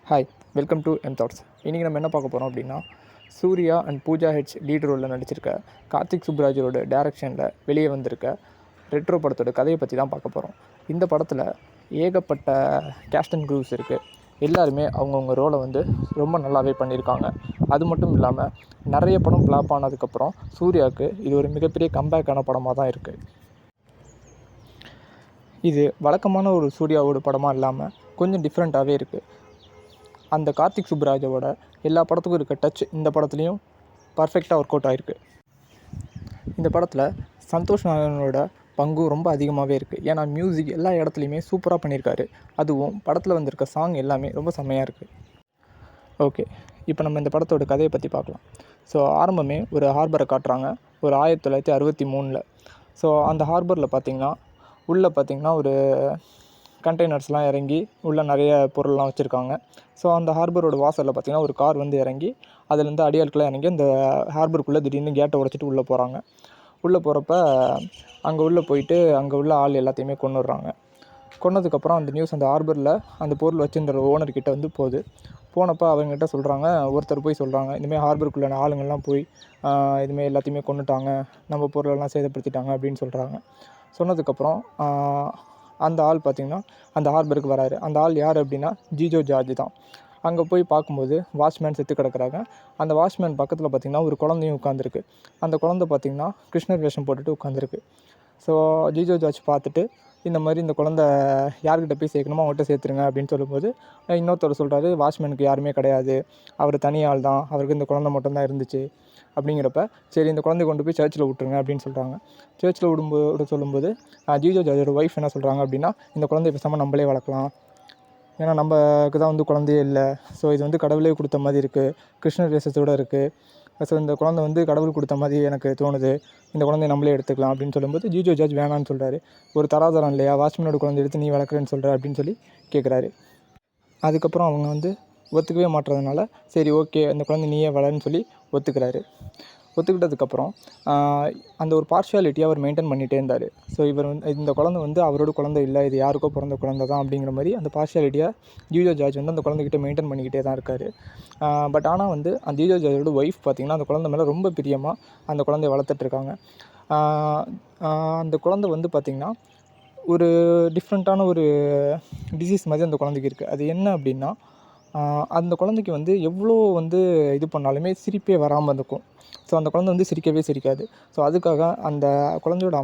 Hi, welcome to M thoughts. இன்றைக்கி நம்ம என்ன பார்க்க போகிறோம் அப்படின்னா, சூர்யா அண்ட் பூஜா ஹெட்ஸ் லீட் ரோலில் நடிச்சிருக்க கார்த்திக் சுப்ராஜோட டைரக்ஷனில் வெளியே வந்திருக்க ரெட்ரோ படத்தோட கதையை பற்றி தான் பார்க்க போகிறோம். இந்த படத்தில் ஏகப்பட்ட கேஸ்ட் அண்ட் க்ரூஸ் இருக்குது. எல்லாருமே அவங்கவுங்க ரோலை வந்து ரொம்ப நல்லாவே பண்ணியிருக்காங்க. அது மட்டும் இல்லாமல் நிறைய படம் ஃப்ளாப் ஆனதுக்கப்புறம் சூர்யாவுக்கு இது ஒரு மிகப்பெரிய கம்பேக்கான படமாக தான் இருக்குது. இது வழக்கமான ஒரு சூர்யாவோட படமாக இல்லாமல் கொஞ்சம் டிஃப்ரெண்ட்டாகவே இருக்குது. அந்த கார்த்திக் சுப்ராஜோட எல்லா படத்துக்கும் இருக்க டச் இந்த படத்துலையும் பர்ஃபெக்டாக ஒர்க் அவுட் ஆகிருக்கு. இந்த படத்தில் சந்தோஷ் நாராயணனோட பங்கு ரொம்ப அதிகமாகவே இருக்குது. ஏன்னா மியூசிக் எல்லா இடத்துலையுமே சூப்பராக பண்ணியிருக்காரு. அதுவும் படத்தில் வந்திருக்க சாங் எல்லாமே ரொம்ப செம்மையாக இருக்குது. ஓகே, இப்போ நம்ம இந்த படத்தோட கதையை பற்றி பார்க்கலாம். ஸோ ஆரம்பமே ஒரு ஹார்பரை காட்டுறாங்க, ஒரு 1963. ஸோ அந்த ஹார்பரில் பார்த்திங்கன்னா உள்ளே பார்த்திங்கன்னா ஒரு கண்டெய்னர்ஸ்லாம் இறங்கி உள்ளே நிறைய பொருள்லாம் வச்சுருக்காங்க. ஸோ அந்த ஹார்பரோட வாசலில் பார்த்திங்கன்னா ஒரு கார் வந்து இறங்கி அதுலேருந்து அடியாட்களாக இறங்கி அந்த ஹார்பருக்குள்ளே திடீர்னு கேட்டை உடைச்சிட்டு உள்ளே போகிறாங்க. உள்ளே போகிறப்ப அங்கே உள்ளே போயிட்டு அங்கே உள்ள ஆள் எல்லாத்தையுமே கொன்னுடுறாங்க. கொன்னதுக்கப்புறம் அந்த நியூஸ் அந்த ஹார்பரில் அந்த பொருள் வச்சுருந்த ஓனர்கிட்ட வந்து போனப்போ அவங்ககிட்ட சொல்கிறாங்க, ஒருத்தர் போய் சொல்கிறாங்க, இந்தமாதிரி ஹார்பருக்குள்ளான ஆளுங்கள்லாம் போய் இதுமாரி எல்லாத்தையுமே கொன்னுட்டாங்க, நம்ம பொருளெல்லாம் சேதப்படுத்திட்டாங்க அப்படின்னு சொல்கிறாங்க. சொன்னதுக்கப்புறம் அந்த ஆள் பார்த்திங்கன்னா அந்த ஹார்பருக்கு வராரு. அந்த ஆள் யார் அப்படின்னா ஜிஜோ ஜார்ஜ் தான். அங்கே போய் பார்க்கும்போது வாட்ச்மேன் செத்து கிடக்குறாங்க. அந்த வாட்ச்மேன் பக்கத்தில் பார்த்திங்கன்னா ஒரு குழந்தையும் உட்காந்துருக்கு. அந்த குழந்தை பார்த்திங்கன்னா கிருஷ்ணர் வேஷம் போட்டுட்டு உட்காந்துருக்கு. ஸோ ஜிஜோ ஜார்ஜ் பார்த்துட்டு இந்த மாதிரி இந்த குழந்தை யார்கிட்ட போய் சேர்க்கணுமோ அவங்ககிட்ட சேர்த்துருங்க அப்படின்னு சொல்லும்போது இன்னொருத்தர் சொல்கிறாரு, வாட்ச்மேனுக்கு யாருமே கிடையாது, அவர் தனி ஆள் தான், அவருக்கு இந்த குழந்தை மட்டும்தான் இருந்துச்சு அப்படிங்கிறப்ப சரி இந்த குழந்தைய கொண்டு போய் சர்ச்சில் விட்டுருங்க அப்படின்னு சொல்கிறாங்க. சர்ச்சில் சொல்லும்போது ஜிஜோ ஜார்ஜோட ஒய்ஃப் என்ன சொல்கிறாங்க அப்படின்னா, இந்த குழந்தைய பேசாமல் நம்மளே வளர்க்கலாம், ஏன்னா நமக்கு தான் வந்து குழந்தையே இல்லை, ஸோ இது வந்து கடவுளே கொடுத்த மாதிரி இருக்குது, கிருஷ்ணர் வேஷத்தோடு இருக்குது, ஸோ இந்த குழந்தை வந்து கடவுள் கொடுத்த மாதிரி எனக்கு தோணுது, இந்த குழந்தைய நம்மளே எடுத்துக்கலாம் அப்படின்னு சொல்லும்போது ஜிஜோ ஜார்ஜ் வேணான்னு சொல்கிறாரு. ஒரு தராதரம் இல்லையா, வாட்ச்மேனோட குழந்தை எடுத்து நீ வளர்க்குறேன்னு சொல்கிற அப்படின்னு சொல்லி கேட்குறாரு. அதுக்கப்புறம் அவங்க வந்து ஒத்துக்கவே மாட்டுறதுனால சரி ஓகே அந்த குழந்தை நீயே வளருன்னு சொல்லி ஒத்துக்கிறாரு. ஒத்துக்கிட்டதுக்கப்புறம் அந்த ஒரு பார்ஷியாலிட்டியை அவர் மெயின்டைன் பண்ணிகிட்டே இருந்தார். ஸோ இவர் வந்து இந்த குழந்தை வந்து அவரோட குழந்தை இல்லை, இது யாருக்கோ பிறந்த குழந்தை தான் அப்படிங்கிற மாதிரி அந்த பார்ஷியாலிட்டியை ஜிஜோ ஜார்ஜ் வந்து அந்த குழந்தைகிட்ட மெயின்டைன் பண்ணிக்கிட்டே தான் இருக்கார். பட் ஆனால் வந்து அந்த ஜிஜோ ஜார்ஜோட ஒய்ஃப் பார்த்திங்கன்னா அந்த குழந்தை மேலே ரொம்ப பிரியமாக அந்த குழந்தைய வளர்த்துட்ருக்காங்க. அந்த குழந்தை வந்து பார்த்திங்கன்னா ஒரு டிஃப்ரெண்ட்டான ஒரு டிசீஸ் மாதிரி அந்த குழந்தைக்கு இருக்குது. அது என்ன அப்படின்னா அந்த குழந்தைக்கு வந்து எவ்வளோ வந்து இது பண்ணாலுமே சிரிப்பே வராமல் இருக்கும். ஸோ அந்த குழந்தை வந்து சிரிக்கவே சிரிக்காது. ஸோ அதுக்காக அந்த குழந்தையோட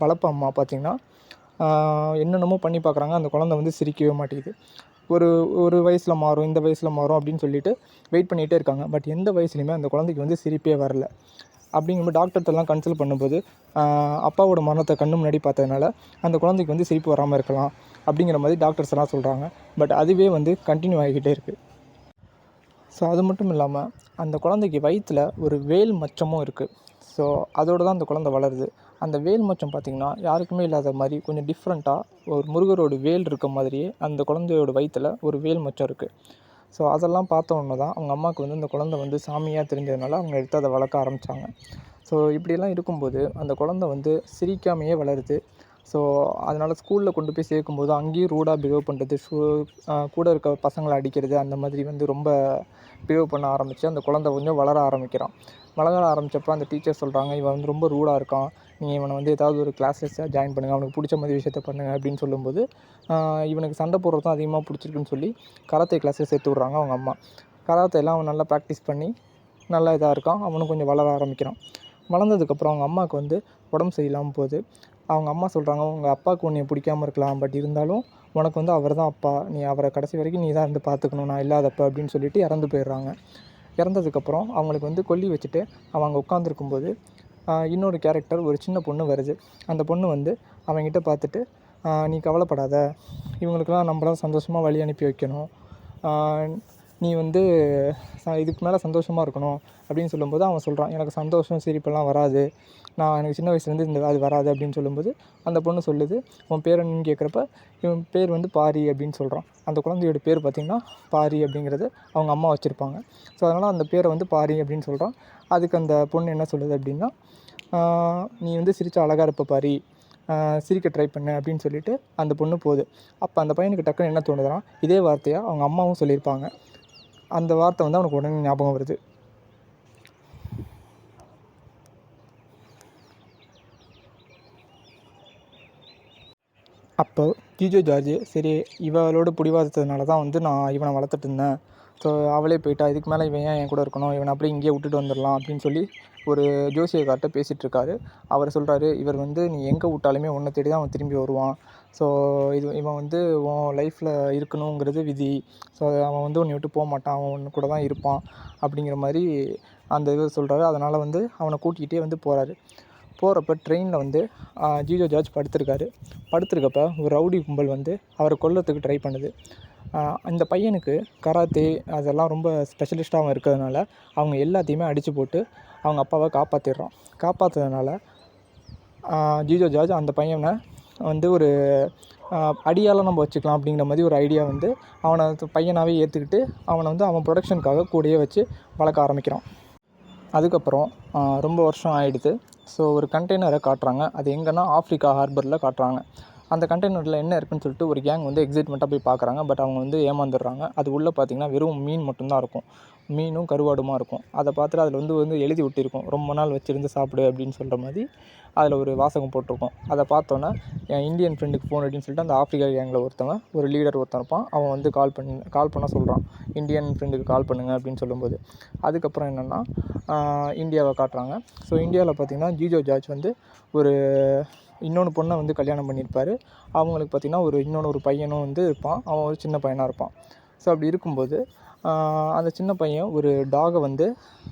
வளர்ப்பு அம்மா பார்த்திங்கன்னா என்னென்னமோ பண்ணி பார்க்குறாங்க, அந்த குழந்தை வந்து சிரிக்கவே மாட்டேங்குது. ஒரு வயசில் மாறும், இந்த வயசில் மாறும் அப்படின்னு சொல்லிட்டு வெயிட் பண்ணிகிட்டே இருக்காங்க. பட் எந்த வயசுலையுமே அந்த குழந்தைக்கு வந்து சிரிப்பே வரல. அப்படிங்கும்போது டாக்டர்கிட்டலாம் கன்சல்ட் பண்ணும்போது அப்பாவோட மரணத்தை கண்ணு முன்னாடி பார்த்ததுனால அந்த குழந்தைக்கு வந்து சிரிப்பு வராமல் இருக்கலாம் அப்படிங்கிற மாதிரி டாக்டர்ஸ் எல்லாம் சொல்கிறாங்க. பட் அதுவே வந்து கண்டினியூ ஆகிக்கிட்டே இருக்குது. ஸோ அது மட்டும் இல்லாமல் அந்த குழந்தைக்கு வயிற்றில் ஒரு வேல் மச்சமும் இருக்குது. ஸோ அதோடு தான் அந்த குழந்தை வளருது. அந்த வேல் மச்சம் பார்த்திங்கன்னா யாருக்குமே இல்லாத மாதிரி கொஞ்சம் டிஃப்ரெண்ட்டாக ஒரு முருகரோட வேல் இருக்க மாதிரியே அந்த குழந்தையோட வயிற்றில் ஒரு வேல் மச்சம் இருக்குது. ஸோ அதெல்லாம் பார்த்த உடனே தான் அவங்க அம்மாவுக்கு வந்து அந்த குழந்தை வந்து சாமியாக தெரிஞ்சதுனால அவங்க எடுத்து அதை வளர்க்க ஆரம்பித்தாங்க. ஸோ இப்படியெல்லாம் இருக்கும்போது அந்த குழந்தை வந்து சிரிக்காமையே வளருது. ஸோ அதனால் ஸ்கூலில் கொண்டு போய் சேர்க்கும்போது அங்கேயும் ரூடாக பிஹேவ் பண்ணுறது, கூட இருக்க பசங்களை அடிக்கிறது, அந்த மாதிரி வந்து ரொம்ப பிஹேவ் பண்ண ஆரம்பித்து அந்த குழந்தை கொஞ்சம் வளர ஆரம்பிக்கிறான். வளர ஆரம்பித்தப்போ அந்த டீச்சர் சொல்கிறாங்க, இவன் வந்து ரொம்ப ரூடாக இருக்கான், நீங்கள் இவனை வந்து ஏதாவது ஒரு கிளாஸஸாக ஜாயின் பண்ணுங்கள், அவனுக்கு பிடிச்ச மாதிரி விஷயத்த பண்ணுங்கள் அப்படின்னு சொல்லும்போது இவனுக்கு சண்டை போடுறது தான் அதிகமாக பிடிச்சிருக்குன்னு சொல்லி கராத்தே கிளாஸில் சேர்த்து விட்றாங்க அவங்க அம்மா. கராத்தேலாம் அவன் நல்லா ப்ராக்டிஸ் பண்ணி நல்லா இதாக இருக்கான், அவனும் கொஞ்சம் வளர ஆரம்பிக்கிறான். வளர்ந்ததுக்கப்புறம் அவங்க அம்மாவுக்கு வந்து உடம்பு சரியில்லாமல் போகுது. அவங்க அம்மா சொல்கிறாங்க, உங்கள் அப்பாவுக்கு உன்னை பிடிக்காமல் இருக்கலாம், பட் இருந்தாலும் உனக்கு வந்து அவர் தான் அப்பா, நீ அவரை கடைசி வரைக்கும் நீ தான் இருந்து பார்த்துக்கணும், நான் இல்லாதப்ப அப்படின்னு சொல்லிட்டு இறந்து போயிடுறாங்க. இறந்ததுக்கப்புறம் அவங்களுக்கு வந்து கொல்லி வச்சுட்டு அவங்க உட்காந்துருக்கும்போது இன்னொரு கேரக்டர் ஒரு சின்ன பொண்ணு வருது. அந்த பொண்ணு வந்து அவங்ககிட்ட பார்த்துட்டு, நீ கவலைப்படாத, இவங்களுக்கெல்லாம் நம்மளாம் சந்தோஷமாக வழி அனுப்பி வைக்கணும், நீ வந்து இதுக்கு மேலே சந்தோஷமாக இருக்கணும் அப்படின்னு சொல்லும்போது அவன் சொல்கிறான், எனக்கு சந்தோஷம் சிரிப்பெல்லாம் வராது, எனக்கு சின்ன வயசுலேருந்து அது வராது அப்படின்னு சொல்லும்போது அந்த பொண்ணு சொல்லுது, உன் பேர் என்னன்னு கேட்குறப்ப இவன் பேர் வந்து பாரி அப்படின்னு சொல்கிறான். அந்த குழந்தையோட பேர் பார்த்திங்கன்னா பாரி அப்படிங்கிறது அவங்க அம்மா வச்சுருப்பாங்க. ஸோ அதனால் அந்த பேரை வந்து பாரி அப்படின்னு சொல்கிறான். அதுக்கு அந்த பொண்ணு என்ன சொல்லுது அப்படின்னா, நீ வந்து சிரிச்சா அழகாக இருப்ப பாரி, சிரிக்க ட்ரை பண்ணு அப்படின்னு சொல்லிட்டு அந்த பொண்ணு போகுது. அப்போ அந்த பையனுக்கு டக்குன்னு என்ன தோணுதுன்னா, இதே வார்த்தையை அவங்க அம்மாவும் சொல்லியிருப்பாங்க. அந்த வார்த்தை வந்து அவனுக்கு உடனே ஞாபகம் வருது. அப்போ ஜிஜோ ஜார்ஜ் சரி இவளோட பிடிவாதத்தினால தான் வந்து நான் இவனை வளர்த்துட்டு இருந்தேன், ஸோ அவளே போயிட்டா, இதுக்கு மேலே இவன் ஏன் என் கூட இருக்கணும், இவனை அப்படியே இங்கேயே விட்டுட்டு வந்துடலாம் அப்படின்னு சொல்லி ஒரு ஜோசியக்கார்ட்ட பேசிகிட்டு இருக்காரு. அவர் சொல்கிறாரு, இவர் வந்து நீ எங்கே விட்டாலுமே உன்னை தேடி தான் அவன் திரும்பி வருவான், ஸோ இவன் வந்து உன் லைஃப்பில் இருக்கணுங்கிறது விதி, ஸோ அவன் வந்து உன்னை விட்டு போக மாட்டான், அவன் உன்னை கூட தான் இருப்பான் அப்படிங்கிற மாதிரி அந்த இது சொல்கிறாரு. அதனால் வந்து அவனை கூட்டிகிட்டே வந்து போகிறாரு. போகிறப்ப ட்ரெயினில் வந்து ஜிஜோ ஜார்ஜ் படுத்திருக்கப்ப ஒரு ரவுடி கும்பல் வந்து அவரை கொல்றதுக்கு ட்ரை பண்ணுது. இந்த பையனுக்கு கராத்தே அதெல்லாம் ரொம்ப ஸ்பெஷலிஸ்ட்டாகவும் இருக்கிறதுனால அவங்க எல்லாத்தையுமே அடித்து போட்டு அவங்க அப்பாவை காப்பாற்றுறதுனால ஜிஜோ ஜார்ஜ் அந்த பையனை வந்து ஒரு அடியால் நம்ம வச்சுக்கலாம் அப்படிங்கிற மாதிரி ஒரு ஐடியா வந்து அவனை பையனாகவே ஏற்றுக்கிட்டு அவனை வந்து அவன் ப்ரொடக்ஷனுக்காக கூடயே வச்சு வளர்க்க ஆரம்பிக்கிறான். அதுக்கப்புறம் ரொம்ப வருஷம் ஆகிடுது. ஸோ ஒரு கண்டெய்னரை காட்டுறாங்க. அது எங்கன்னா ஆஃப்ரிக்கா ஹார்பரில் காட்டுறாங்க. அந்த கண்டெய்னரில் என்ன இருக்குதுன்னு சொல்லிட்டு ஒரு கேங் வந்து எக்ஸைட்மெண்ட்டாக போய் பார்க்குறாங்க. பட் அவங்க வந்து ஏமாந்துடுறாங்க. அது உள்ளே பார்த்திங்கன்னா வெறும் மீன் மட்டும்தான் இருக்கும், மீனும் கருவாடுமா இருக்கும். அதை பார்த்துட்டு அதில் வந்து எழுதி விட்டிருக்கும், ரொம்ப நாள் வச்சுருந்து சாப்பிடு அப்படின்னு சொல்கிற மாதிரி அதில் ஒரு வாசகம் போட்டிருக்கும். அதை பார்த்தோன்னே என் இந்தியன் ஃப்ரெண்டுக்கு ஃபோன் அப்படின்னு சொல்லிட்டு அந்த ஆஃப்ரிக்கா கேங்கில் ஒரு லீடர் ஒருத்தன் இருப்பான். அவன் வந்து கால் பண்ண சொல்கிறான், இந்தியன் ஃப்ரெண்டுக்கு கால் பண்ணுங்கள் அப்படின்னு சொல்லும்போது. அதுக்கப்புறம் என்னென்னா இந்தியாவை காட்டுறாங்க. ஸோ இந்தியாவில் பார்த்திங்கன்னா ஜிஜோ ஜார்ஜ் வந்து இன்னொன்று பொண்ணை வந்து கல்யாணம் பண்ணியிருப்பார். அவங்களுக்கு பார்த்திங்கன்னா ஒரு பையனும் வந்து இருப்பான். அவன் ஒரு சின்ன பையனாக இருப்பான். ஸோ அப்படி இருக்கும்போது அந்த சின்ன பையன் ஒரு டாகை வந்து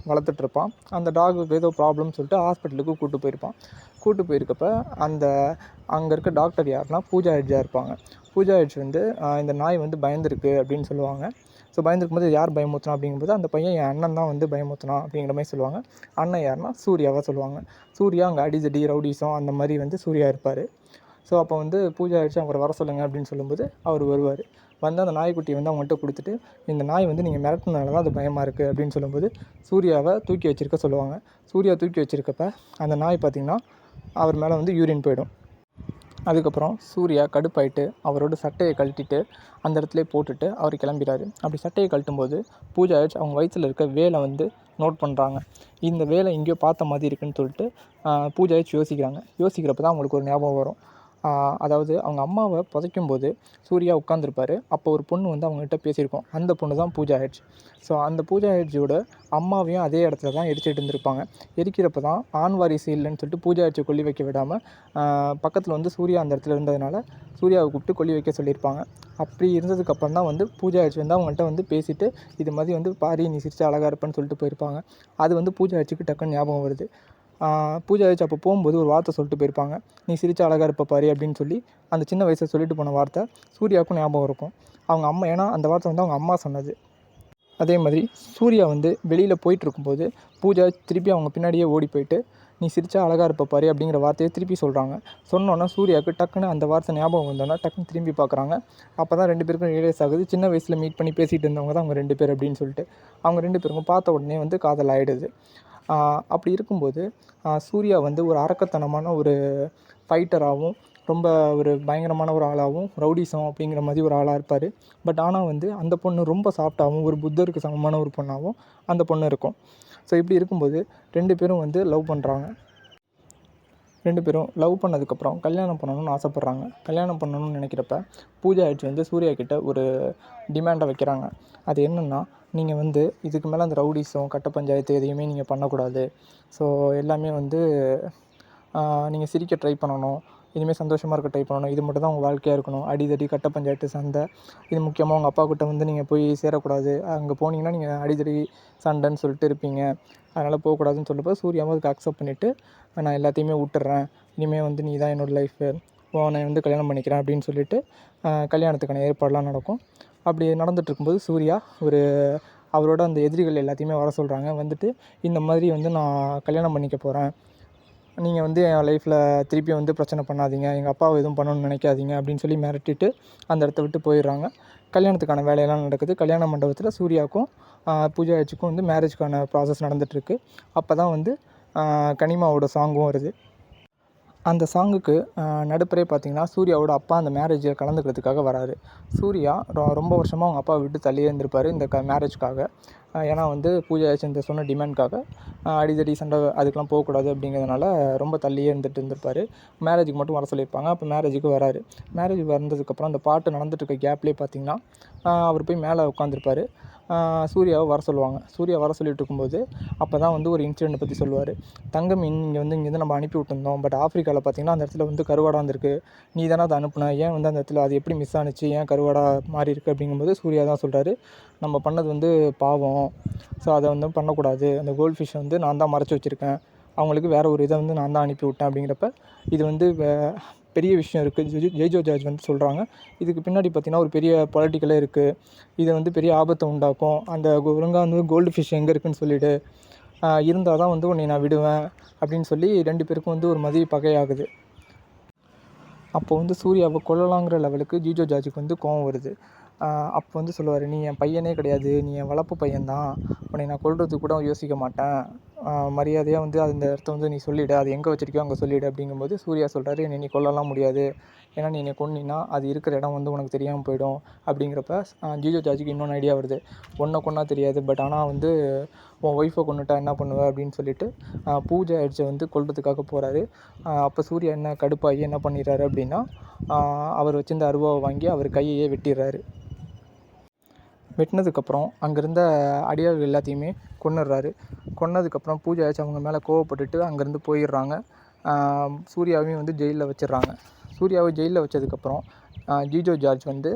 வளர்த்துட்ருப்பான். அந்த டாகுக்கு ஏதோ ப்ராப்ளம்னு சொல்லிட்டு ஹாஸ்பிட்டலுக்கு கூப்பிட்டு போயிருக்கப்ப அங்கே இருக்க டாக்டர் யாருன்னா பூஜா ஹெட்ஜாக இருப்பாங்க. பூஜா ஹெட்ஜ் வந்து இந்த நாய் வந்து பயந்துருக்கு அப்படின்னு சொல்லுவாங்க. ஸோ பயந்துருக்கும்போது யார் பயமுறுத்தினா அப்படிங்கும்போது அந்த பையன் என் அண்ணன் தான் வந்து பயமுறுத்தினான் அப்படிங்கிற மாதிரி சொல்லுவாங்க. அண்ணன் யாருன்னா சூர்யாவாக சொல்லுவாங்க. சூர்யா அங்கே அடிதடி ரவுடிசம் அந்த மாதிரி வந்து சூர்யா இருப்பார். ஸோ அப்போ வந்து பூஜா ஹெட்ஜ் அவரை வர சொல்லுங்கள் அப்படின்னு சொல்லும்போது அவர் வருவார். வந்து அந்த நாய்க்குட்டியை வந்து அவங்கள்ட்ட கொடுத்துட்டு, இந்த நாய் வந்து நீங்கள் மிரட்டினால தான் அது பயமாக இருக்குது அப்படின்னு சொல்லும்போது சூர்யாவை தூக்கி வச்சிருக்க சொல்லுவாங்க. சூர்யா தூக்கி வச்சிருக்கப்ப அந்த நாய் பார்த்திங்கன்னா அவர் மேலே வந்து யூரின் போயிடும். அதுக்கப்புறம் சூர்யா கடுப்பாயிட்டு அவரோட சட்டையை கழட்டிட்டு அந்த இடத்துல போட்டுட்டு அவர் கிளம்பிடாரு. அப்படி சட்டையை கழட்டும்போது பூஜா ஹெட்ஜ் அவங்க வயிற்றில் இருக்க வேலை வந்து நோட் பண்ணுறாங்க. இந்த வேலை எங்கேயோ பார்த்த மாதிரி இருக்குன்னு சொல்லிட்டு பூஜா ஹெட்ஜ் யோசிக்கிறப்ப தான் அவங்களுக்கு ஒரு ஞாபகம் வரும். அதாவது அவங்க அம்மாவை புதைக்கும்போது சூர்யா உட்காந்துருப்பார். அப்போ ஒரு பொண்ணு வந்து அவங்ககிட்ட பேசியிருக்கோம். அந்த பொண்ணு தான் பூஜா ஹெட்ஜ். ஸோ அந்த பூஜா ஹெட்ஜோட அம்மாவையும் அதே இடத்துல தான் எரிச்சிட்டு இருந்திருப்பாங்க. எரிக்கிறப்ப தான் ஆண் வாரிசு இல்லைன்னு சொல்லிட்டு பூஜா ஹெட்ஜை கொல்லி வைக்க விடாமல் பக்கத்தில் வந்து சூர்யா அந்த இடத்துல இருந்ததுனால சூர்யாவை கூப்பிட்டு கொல்லி வைக்க சொல்லியிருப்பாங்க. அப்படி இருந்ததுக்கப்புறம் தான் வந்து பூஜா ஹெட்ஜ் வந்து அவங்கள்ட்ட வந்து பேசிவிட்டு இது மாதிரி வந்து பாரி நீ சிரிச்சா அழகாக இருப்பேன்னு சொல்லிட்டு போயிருப்பாங்க. அது வந்து பூஜா ஹெட்ஜுக்கு டக்குன்னு ஞாபகம் வருது. பூஜா ஹெட்ஜ் அப்போ போகும்போது ஒரு வார்த்தை சொல்லிட்டு போயிருப்பாங்க, நீ சிரிச்சா அழகாக இருப்ப பாரு அப்படின்னு சொல்லி. அந்த சின்ன வயசில் சொல்லிட்டு போன வார்த்தை சூர்யாவுக்கும் ஞாபகம் இருக்கும். அவங்க அம்மா, ஏன்னா அந்த வார்த்தை வந்து அவங்க அம்மா சொன்னது. அதே மாதிரி சூர்யா வந்து வெளியில் போயிட்டுருக்கும்போது பூஜா திருப்பி அவங்க பின்னாடியே ஓடி போயிட்டு நீ சிரிச்சா அழகாக இருப்ப பாரு அப்படிங்கிற வார்த்தையை திருப்பி சொல்கிறாங்க. சொன்னோன்னா சூர்யாவுக்கு டக்குன்னு அந்த வார்த்தை ஞாபகம் வந்தோன்னா டக்குன்னு திரும்பி பார்க்குறாங்க. அப்போ தான் 2 பேருக்கும் ரியலைஸ் ஆகுது, சின்ன வயசில் மீட் பண்ணி பேசிகிட்டு இருந்தவங்க தான் அவங்க 2 பேர் அப்படின்னு சொல்லிட்டு. அவங்க 2 பேருக்கும் பார்த்த உடனே வந்து காதல் ஆகிடுது. அப்படி இருக்கும்போது சூர்யா வந்து ஒரு அரக்கத்தனமான ஒரு ஃபைட்டராகவும் ரொம்ப ஒரு பயங்கரமான ஒரு ஆளாகவும் ரவுடிசம் அப்படிங்கிற மாதிரி ஒரு ஆளாக இருப்பார். பட் ஆனால் வந்து அந்த பொண்ணு ரொம்ப சாஃப்டாகவும் ஒரு புத்தருக்கு சமமான ஒரு பொண்ணாகவும் அந்த பொண்ணு இருக்கும். ஸோ இப்படி இருக்கும்போது 2 பேரும் வந்து லவ் பண்ணுறாங்க. 2 பேரும் லவ் பண்ணதுக்கப்புறம் கல்யாணம் பண்ணணும்னு ஆசைப்பட்றாங்க. கல்யாணம் பண்ணணும்னு நினைக்கிறப்ப பூஜா ஹெட்ஜ் வந்து சூர்யா கிட்ட ஒரு டிமாண்டை வைக்கிறாங்க. அது என்னென்னா, நீங்கள் வந்து இதுக்கு மேலே அந்த ரவுடிசம் கட்ட பஞ்சாயத்து எதையுமே நீங்கள் பண்ணக்கூடாது. ஸோ எல்லாமே வந்து நீங்கள் சிரிக்க ட்ரை பண்ணணும், இனிமேல் சந்தோஷமாக இருக்க ட்ரை பண்ணணும், இது மட்டும் தான் உங்கள் வாழ்க்கையாக இருக்கணும். அடிதடி கட்ட பஞ்சாயத்து சண்டை இது முக்கியமாக உங்கள் அப்பா கிட்ட வந்து நீங்கள் போய் சேரக்கூடாது. அங்கே போனீங்கன்னா நீங்கள் அடிதடி சண்டைன்னு சொல்லிட்டு இருப்பீங்க, அதனால் போகக்கூடாதுன்னு சொல்லுறப்போ சூர்யாவும் அதுக்கு அக்செப்ட் பண்ணிவிட்டு நான் எல்லாத்தையுமே விட்டுறேன், இனிமேல் வந்து நீ தான் என்னோடய லைஃபு, உன்னை வந்து கல்யாணம் பண்ணிக்கிறேன் அப்படின்னு சொல்லிட்டு கல்யாணத்துக்கான ஏற்பாடெலாம் நடக்கும். அப்படி நடந்துகிட்ருக்கும்போது சூர்யா அவரோட அந்த எதிரிகள் எல்லாத்தையுமே வர சொல்கிறாங்க. வந்துட்டு இந்த மாதிரி வந்து நான் கல்யாணம் பண்ணிக்க போகிறேன், நீங்கள் வந்து என் லைஃப்பில் திருப்பி வந்து பிரச்சனை பண்ணாதீங்க, எங்கள் அப்பாவை எதுவும் பண்ணணும்னு நினைக்காதீங்க அப்படின்னு சொல்லி மிரட்டிட்டு அந்த இடத்த விட்டு போயிடுறாங்க. கல்யாணத்துக்கான வேலையெல்லாம் நடக்குது. கல்யாண மண்டபத்தில் சூர்யாவுக்கும் பூஜா ஹெட்ஜுக்கும் வந்து மேரேஜ்க்கான ப்ராசஸ் நடந்துகிட்ருக்கு. அப்போ தான் வந்து கனிமாவோட சாங்கும் வருது. அந்த சாங்குக்கு நடுப்பரே பார்த்தீங்கன்னா சூர்யாவோட அப்பா அந்த மேரேஜில் கலந்துக்கிறதுக்காக வராரு. சூர்யா ரொம்ப வருஷமாக அவங்க அப்பாவை விட்டு தள்ளியே இருந்திருப்பார் இந்த மேரேஜ்க்காக. ஏன்னா வந்து பூஜா இந்த சொன்ன டிமாண்ட்காக அடிதடி சண்டை அதுக்கெலாம் போகக்கூடாது அப்படிங்கிறதுனால ரொம்ப தள்ளியே இருந்திருப்பார். மேரேஜுக்கு மட்டும் வர சொல்லியிருப்பாங்க. அப்போ மேரேஜுக்கு வராரு. மேரேஜுக்கு வந்ததுக்கப்புறம் அந்த பாட்டு நடந்துட்டுருக்க கேப்லேயே பார்த்தீங்கன்னா அவர் போய் மேலே உட்காந்துருப்பார். சூர்யாவை வர சொல்லுவாங்க. சூர்யா வர சொல்லிட்டு இருக்கும்போது அப்போ தான் வந்து ஒரு இன்சிடெண்ட்டை பற்றி சொல்லுவார். தங்கம் இங்கேருந்து நம்ம அனுப்பி விட்டுருந்தோம். பட் ஆஃப்ரிக்காவில் பார்த்தீங்கன்னா அந்த இடத்துல வந்து கருவாடாக இருந்திருக்கு. நீ தானே அதை அனுப்புன, ஏன் வந்து அந்த இடத்துல அது எப்படி மிஸ் ஆணுச்சு, ஏன் கருவாடாக மாறி இருக்குது அப்படிங்கும்போது சூர்யா தான் சொல்கிறாரு, நம்ம பண்ணது வந்து பாவம். ஸோ அதை வந்து பண்ணக்கூடாது. அந்த கோல்ட் ஃபிஷ்ஷை வந்து நான் தான் மறைச்சி வச்சுருக்கேன். அவங்களுக்கு வேறு ஒரு இதை வந்து நான் தான் அனுப்பி விட்டேன் அப்படிங்கிறப்ப இது வந்து பெரிய விஷயம் இருக்குது. ஜெய்ஜோ ஜார்ஜ் வந்து சொல்கிறாங்க. இதுக்கு பின்னாடி பார்த்திங்கன்னா ஒரு பெரிய பொலிட்டிக்கலே இருக்குது. இது வந்து பெரிய ஆபத்தை உண்டாக்கும். அந்த ஒழுங்காக வந்து கோல்டு ஃபிஷ் எங்கே இருக்குதுன்னு சொல்லிவிடு, இருந்தால் தான் வந்து உன்னை நான் விடுவேன் அப்படின்னு சொல்லி 2 பேருக்கும் வந்து ஒரு மதிய பகையாகுது. அப்போ வந்து சூர்யாவை கொல்லலாங்கிற லெவலுக்கு ஜிஜோ ஜார்ஜுக்கு வந்து கோவம் வருது. அப்போ வந்து சொல்லுவார், நீ என் பையனே கிடையாது, நீ என் வளர்ப்பு பையன்தான், உன்னை நான் கொல்றதுக்கு கூட யோசிக்க மாட்டேன், மரியாதையாக வந்து அந்த இடத்த வந்து நீ சொல்லிவிடு, அது எங்கே வச்சிருக்கியோ அங்கே சொல்லிவிடு அப்படிங்கும்போது சூர்யா சொல்கிறாரு, என்னை நீ கொல்லலாம் முடியாது, ஏன்னா நீ என்னை கொன்னினா அது இருக்கிற இடம் வந்து உனக்கு தெரியாமல் போயிடும். அப்படிங்கிறப்ப ஜிஜோ ஜார்ஜுக்கு இன்னொன்று ஐடியா வருது, உன்னை கொன்னா தெரியாது, பட் ஆனால் வந்து உன் ஒய்ஃபை கொன்னுட்டா என்ன பண்ணுவ அப்படின்னு சொல்லிட்டு பூஜா எட்ஜை வந்து கொல்றதுக்காக போகிறாரு. அப்போ சூர்யா என்ன கடுப்பாகி என்ன பண்ணிடுறாரு அப்படின்னா அவர் வச்சிருந்த அருவாவை வாங்கி அவர் கையையே வெட்டிடுறாரு. வெட்டினதுக்கப்புறம் அங்கே இருந்த அடியார்கள் எல்லாத்தையுமே கொன்னுடுறாரு. கொன்னதுக்கப்புறம் பூஜா ஆச்சு அவங்க மேலே கோவப்பட்டுட்டு அங்கேருந்து போயிடுறாங்க. சூர்யாவையும் வந்து ஜெயிலில் வச்சிடுறாங்க. சூர்யாவை ஜெயிலில் வச்சதுக்கப்புறம் ஜிஜோ ஜார்ஜ் வந்து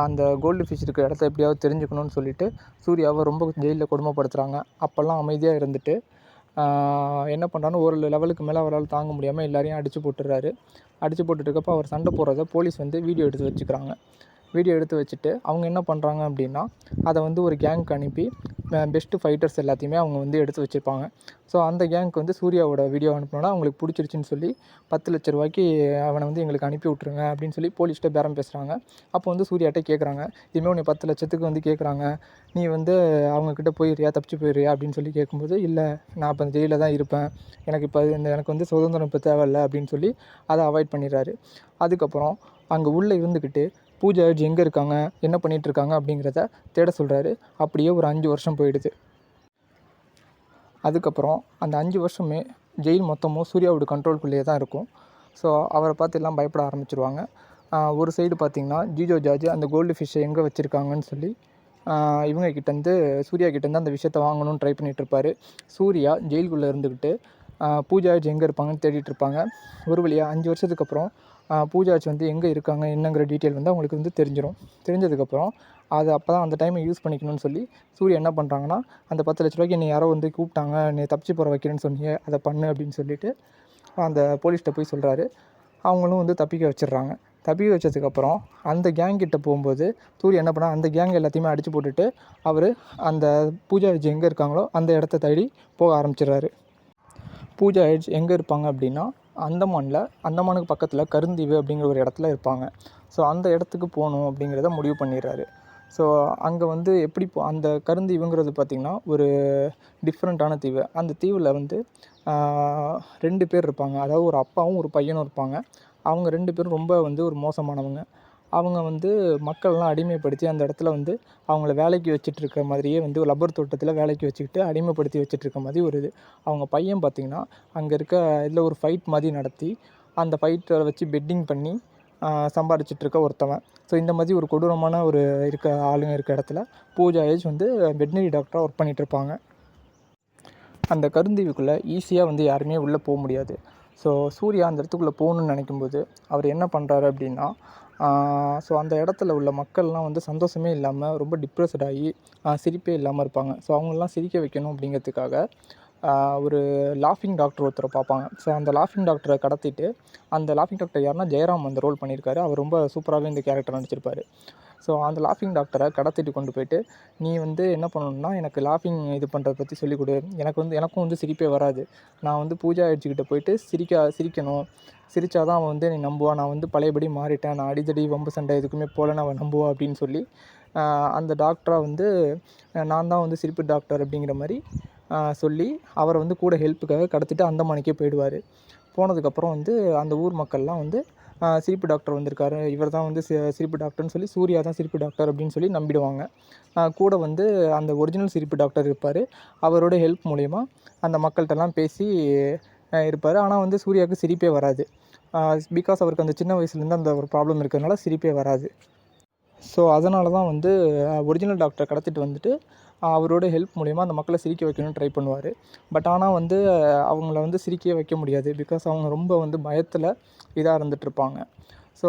அந்த கோல்டு ஃபிஷ் இருக்கிற இடத்த எப்படியாவது தெரிஞ்சுக்கணும்னு சொல்லிட்டு சூர்யாவை ரொம்ப ஜெயிலில் கொடுமைப்படுத்துகிறாங்க. அப்போல்லாம் அமைதியாக இருந்துட்டு என்ன பண்ணுறான்னு ஒரு லெவலுக்கு மேலே அவரால் தாங்க முடியாமல் எல்லாரையும் அடித்து போட்டுடுறாரு. அடித்து போட்டுட்டுருக்கப்போ அவர் சண்டை போடுறத போலீஸ் வந்து வீடியோ எடுத்து வச்சுக்கிறாங்க. வீடியோ எடுத்து வச்சுட்டு அவங்க என்ன பண்ணுறாங்க அப்படின்னா அதை வந்து ஒரு கேங்க்கு அனுப்பி பெஸ்ட்டு ஃபைட்டர்ஸ் எல்லாத்தையுமே அவங்க வந்து எடுத்து வச்சுருப்பாங்க. ஸோ அந்த கேங்க்கு வந்து சூர்யாவோட வீடியோ அனுப்பினோன்னா அவங்களுக்கு பிடிச்சிருச்சுன்னு சொல்லி 10 லட்ச ரூபாய்க்கு அவனை வந்து எங்களுக்கு அனுப்பி விட்ருங்க அப்படின்னு சொல்லி போலீஸ்கிட்ட பேரம் பேசுகிறாங்க. அப்போ வந்து சூர்யாட்ட கேட்குறாங்க, இதுமாதிரி உன்னை 10 லட்சத்துக்கு வந்து கேட்குறாங்க, நீ வந்து அவங்கக்கிட்ட போயிடுறியா, தப்பிச்சு போயிடுறியா அப்படின்னு சொல்லி கேட்கும்போது, இல்லை நான் இப்போ ஜெயிலில் தான் இருப்பேன், எனக்கு இப்போ எனக்கு வந்து சுதந்திரம் இப்போ தேவையில்லை அப்படின்னு சொல்லி அதை அவாய்ட் பண்ணிடுறாரு. அதுக்கப்புறம் அங்கே உள்ளே இருந்துக்கிட்டு பூஜா எட்ஜ் எங்கே இருக்காங்க, என்ன பண்ணிகிட்ருக்காங்க அப்படிங்கிறத தேட சொல்கிறாரு. அப்படியே ஒரு 5 வருஷம் போயிடுது. அதுக்கப்புறம் அந்த 5 வருஷமே ஜெயில் மொத்தமும் சூர்யாவோட கண்ட்ரோல்குள்ளேயே தான் இருக்கும். ஸோ அவரை பார்த்து எல்லாம் பயப்பட ஆரம்பிச்சிருவாங்க. ஒரு சைடு பார்த்திங்கன்னா ஜிஜோ ஜார்ஜ் அந்த கோல்டு ஃபிஷ்ஷை எங்கே வச்சுருக்காங்கன்னு சொல்லி இவங்க கிட்டேருந்து சூர்யா கிட்டேருந்து அந்த விஷயத்தை வாங்கணும்னு ட்ரை பண்ணிகிட்ருப்பார். சூர்யா ஜெயிலுக்குள்ளே இருந்துக்கிட்டு பூஜா எட்ஜ் எங்கே இருப்பாங்கன்னு தேடிட்டுருப்பாங்க. ஒரு வழியாக 5 வருஷத்துக்கு அப்புறம் பூஜா எட்ஜ் வந்து எங்கே இருக்காங்க என்னங்கிற டீட்டெயில் வந்து அவங்களுக்கு வந்து தெரிஞ்சிடும். தெரிஞ்சதுக்கப்புறம் அது அப்போ தான் அந்த டைமை யூஸ் பண்ணிக்கணும்னு சொல்லி சூர்யா என்ன பண்ணுறாங்கன்னா, அந்த 10 லட்ச ரூபாய்க்கு என்னை யாரோ வந்து கூப்பிட்டாங்க, என்னை தப்பிச்சு போகிற வைக்கிறேன்னு சொன்னீங்க, அதை பண்ணு அப்படின்னு சொல்லிட்டு அந்த போலீஸ்கிட்ட போய் சொல்கிறாரு. அவங்களும் வந்து தப்பிக்க வச்சிடுறாங்க. தப்பிக்க வச்சதுக்கப்புறம் அந்த கேங் கிட்ட போகும்போது சூர்யா என்ன பண்ணால் அந்த கேங் எல்லாத்தையுமே அடித்து போட்டுட்டு அவர் அந்த பூஜா எட்ஜ் எங்கே இருக்காங்களோ அந்த இடத்த தேடி போக ஆரம்பிச்சிடுறாரு. பூஜா எட்ஜ் எங்கே இருப்பாங்க அப்படின்னா அந்தமானுக்கு பக்கத்தில் கருந்தீவு அப்படிங்கிற ஒரு இடத்துல இருப்பாங்க. ஸோ அந்த இடத்துக்கு போகணும் அப்படிங்கிறத முடிவு பண்ணிடுறாரு. ஸோ அங்கே வந்து எப்படி அந்த கருந்தீவுங்கிறது பார்த்திங்கன்னா ஒரு டிஃப்ரெண்ட்டான தீவு. அந்த தீவில் வந்து 2 பேர் இருப்பாங்க. அதாவது ஒரு அப்பாவும் ஒரு பையனும் இருப்பாங்க. அவங்க 2 பேரும் ரொம்ப வந்து ஒரு மோசமானவங்க. அவங்க வந்து மக்கள்லாம் அடிமைப்படுத்தி அந்த இடத்துல வந்து அவங்கள வேலைக்கு வச்சுட்ருக்க மாதிரியே வந்து ஒரு ரப்பர் தோட்டத்தில் வேலைக்கு வச்சுக்கிட்டு அடிமைப்படுத்தி வச்சுட்ருக்க மாதிரி ஒரு இது. அவங்க பையன் பார்த்திங்கன்னா அங்கே இருக்க இதில் ஒரு ஃபைட் மாதிரி நடத்தி அந்த ஃபைட்டை வச்சு பெட்டிங் பண்ணி சம்பாதிச்சிட்ருக்க ஒருத்தவன். ஸோ இந்த மாதிரி ஒரு கொடூரமான ஒரு ஆளுங்க இருக்க இடத்துல பூஜா எட்ஜ் வந்து வெட்னரி டாக்டராக ஒர்க் பண்ணிகிட்ருப்பாங்க. அந்த கருந்தீவுக்குள்ளே ஈஸியாக வந்து யாருமே உள்ளே போக முடியாது. ஸோ சூர்யா அந்த இடத்துக்குள்ளே போகணுன்னு நினைக்கும்போது அவர் என்ன பண்ணுறாரு அப்படின்னா ஸோ அந்த இடத்துல உள்ள மக்கள்லாம் வந்து சந்தோஷமே இல்லாமல் ரொம்ப டிப்ரெஸ்ட் ஆகி சிரிப்பே இல்லாமல் இருப்பாங்க. ஸோ அவங்களெலாம் சிரிக்க வைக்கணும் அப்படிங்கிறதுக்காக ஒரு லாஃபிங் டாக்டர் ஒருத்தரை பார்ப்பாங்க. ஸோ அந்த லாஃபிங் டாக்டரை கடத்திட்டு அந்த லாஃபிங் டாக்டர் யாருன்னா ஜெயராம் அந்த ரோல் பண்ணியிருக்காரு. அவர் ரொம்ப சூப்பராகவே இந்த கேரக்டர் நடிச்சிருப்பார். ஸோ அந்த லாஃபிங் டாக்டரை கடத்திட்டு கொண்டு போயிட்டு, நீ வந்து என்ன பண்ணணும்னா எனக்கு லாஃபிங் இது பண்ணுறத பற்றி சொல்லிக் கொடு, எனக்கும் வந்து சிரிப்பே வராது, நான் வந்து பூஜா எட்ஜுக்கிட்ட போயிட்டு சிரிக்கணும், சிரித்தா தான் அவன் வந்து என்னை நம்புவான், நான் வந்து பழையபடி மாறிட்டேன், நான் அடிதடி வம்பு சண்டை எதுக்குமே போகலன்னு அவன் நம்புவான் அப்படின்னு சொல்லி அந்த டாக்டராக வந்து நான் தான் வந்து சிரிப்பு டாக்டர் அப்படிங்கிற மாதிரி சொல்லி அவரை வந்து கூட ஹெல்ப்புக்காக கடத்திட்டு அந்தமானுக்கே போயிடுவார். போனதுக்கப்புறம் வந்து அந்த ஊர் மக்கள்லாம் வந்து சிரிப்பு டாக்டர் வந்திருக்காரு, இவர் தான் வந்து சிரிப்பு டாக்டர்னு சொல்லி, சூர்யா தான் சிரிப்பு டாக்டர் அப்படின்னு சொல்லி நம்பிடுவாங்க. கூட வந்து அந்த ஒரிஜினல் சிரிப்பு டாக்டர் இருப்பார். அவரோட ஹெல்ப் மூலயமா அந்த மக்கள்கிட்டலாம் பேசி இருப்பார். ஆனால் வந்து சூர்யாவுக்கு சிரிப்பே வராது. பிகாஸ் அவருக்கு அந்த சின்ன வயசுலேருந்து அந்த ஒரு ப்ராப்ளம் இருக்கிறதுனால சிரிப்பே வராது. ஸோ அதனால தான் வந்து ஒரிஜினல் டாக்டரை கடத்திட்டு வந்துட்டு அவரோட ஹெல்ப் மூலிமா அந்த மக்களை சிரிக்க வைக்கணும்னு ட்ரை பண்ணுவார். பட் ஆனால் வந்து அவங்கள வந்து சிரிக்கவே வைக்க முடியாது. பிகாஸ் அவங்க ரொம்ப வந்து பயத்தில் இதாக இருந்துகிட்ருப்பாங்க. ஸோ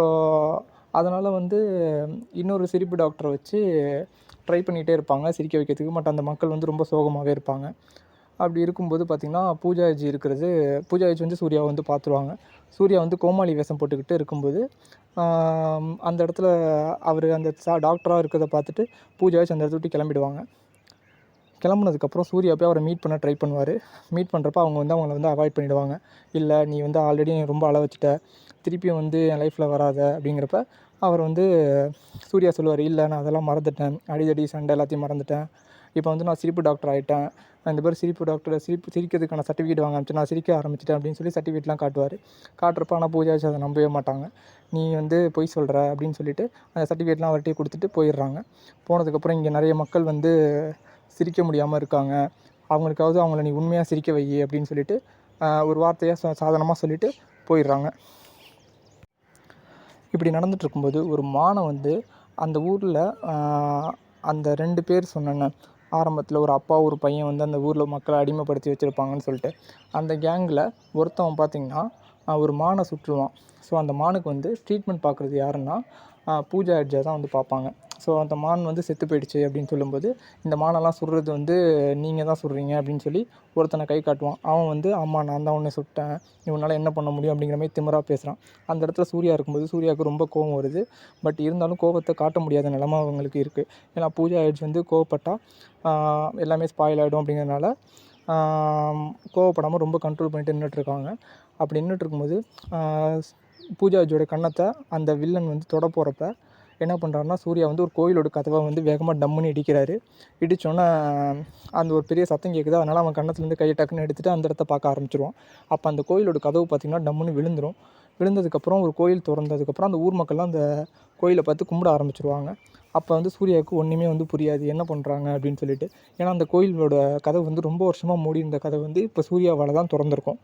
அதனால் வந்து இன்னொரு சிரிப்பு டாக்டரை வச்சு ட்ரை பண்ணிகிட்டே இருப்பாங்க சிரிக்க வைக்கிறதுக்கு. பட் அந்த மக்கள் வந்து ரொம்ப சோகமாகவே இருப்பாங்க. அப்படி இருக்கும்போது பார்த்திங்கன்னா பூஜாஜி வந்து சூர்யாவை வந்து பார்த்துருவாங்க. சூர்யா வந்து கோமாளி வேஷம் போட்டுக்கிட்டு இருக்கும்போது அந்த இடத்துல அவர் அந்த டாக்டராக இருக்கிறத பார்த்துட்டு பூஜாஜி அந்த இடத்த விட்டு கிளம்பிடுவாங்க. கிளம்புனதுக்கப்புறம் சூர்யா போய் அவரை மீட் பண்ண ட்ரை பண்ணுவார். மீட் பண்ணுறப்ப அவங்க வந்து அவங்கள வந்து அவாய்ட் பண்ணிவிடுவாங்க. இல்லை, நீ வந்து ஆல்ரெடி ரொம்ப அழ வச்சுட்ட, திருப்பியும் வந்து என் லைஃப்பில் வராத அப்படிங்கிறப்ப அவர் வந்து சூர்யா சொல்லுவார், இல்லை நான் அதெல்லாம் மறந்துட்டேன், அடிதடி சண்டை எல்லாத்தையும் மறந்துட்டேன். இப்போ வந்து நான் சிரிப்பு டாக்டர் ஆகிட்டேன். இந்த மாதிரி சிரிப்பு டாக்டர் சிரிக்கிறதுக்கான சர்டிஃபிகேட் வாங்க ஆரம்பிச்சு நான் சிரிக்க ஆரம்பிச்சிட்டேன் அப்படின்னு சொல்லி சர்டிஃபிகேட்லாம் காட்டுவார். காட்டுறப்ப ஆனால் பூஜாச்சு அதை நம்பவே மாட்டாங்க. நீ வந்து பொய் சொல்கிற அப்படின்னு சொல்லிட்டு அந்த சர்டிஃபிகேட்லாம் அவர்கிட்டே கொடுத்துட்டு போயிடுறாங்க. போனதுக்கப்புறம் இங்கே நிறைய மக்கள் வந்து சிரிக்க முடியாமல் இருக்காங்க, அவங்களுக்காவது அவங்கள நீ உண்மையாக சிரிக்க வை அப்படின்னு சொல்லிட்டு ஒரு வார்த்தையாக சாதாரணமாக சொல்லிவிட்டு போயிடுறாங்க. இப்படி நடந்துகிட்ருக்கும்போது ஒரு மானை வந்து அந்த ஊரில் அந்த 2 பேர் சொன்னேன்னு ஆரம்பத்தில், ஒரு அப்பா ஒரு பையன் வந்து அந்த ஊரில் மக்களை அடிமைப்படுத்தி வச்சுருப்பாங்கன்னு சொல்லிட்டு, அந்த கேங்கில் ஒருத்தவன் பார்த்திங்கன்னா ஒரு மானை சுற்றுவான். ஸோ அந்த மானுக்கு வந்து ட்ரீட்மெண்ட் பார்க்குறது யாருன்னா பூஜா ஹெட்ஜா தான் வந்து பார்ப்பாங்க. ஸோ அந்த மான் வந்து செத்து போயிடுச்சு அப்படின்னு சொல்லும்போது, இந்த மானெல்லாம் சுடுறது வந்து நீங்கள் தான் சுடுறீங்க அப்படின்னு சொல்லி ஒருத்தனை கை காட்டுவான். அவன் வந்து ஆமாம் நான் தான் உன்னை சுட்டேன், இவனால் என்ன பண்ண முடியும் அப்படிங்கிற மாதிரி திமிராக பேசுகிறான். அந்த இடத்துல சூர்யா இருக்கும்போது சூர்யாவுக்கு ரொம்ப கோவம் வருது. பட் இருந்தாலும் கோபத்தை காட்ட முடியாத நிலமை அவங்களுக்கு இருக்குது. ஏன்னா பூஜா ஹெட்ஜ் வந்து கோவப்பட்டால் எல்லாமே ஸ்பாயில் ஆகிடும் அப்படிங்கிறதுனால கோவப்படாமல் ரொம்ப கண்ட்ரோல் பண்ணிட்டு நின்றுட்டுருக்காங்க. அப்படி நின்றுட்டுருக்கும்போது பூஜா ஹெட்ஜோட கன்னத்தை அந்த வில்லன் வந்து தொட போகிறப்ப என்ன பண்ணுறாருன்னா, சூர்யா வந்து ஒரு கோயிலோட கதவை வந்து வேகமாக டம்முன்னு இடிக்கிறாரு. இடித்தோன்னே அந்த ஒரு பெரிய சத்தம் கேட்குது. அதனால் அவன் கன்னத்துலேருந்து கையை டக்குன்னு எடுத்துகிட்டு அந்த இடத்த பார்க்க ஆரம்பிச்சிருவான். அப்போ அந்த கோயிலோட கதவு பார்த்திங்கன்னா டம்முன்னு விழுந்துடும். விழுந்ததுக்கப்புறம் ஒரு கோயில் திறந்ததுக்கப்புறம் அந்த ஊர் மக்கள்லாம் அந்த கோயிலை பார்த்து கும்பிட ஆரம்பிச்சிருவாங்க. அப்போ வந்து சூர்யாவுக்கு ஒன்றுமே வந்து புரியாது, என்ன பண்ணுறாங்க அப்படின்னு சொல்லிட்டு. ஏன்னா அந்த கோயிலோட கதவு வந்து ரொம்ப வருஷமாக மூடி இருந்த கதவு வந்து இப்போ சூர்யாவால் தான் திறந்திருக்கும்.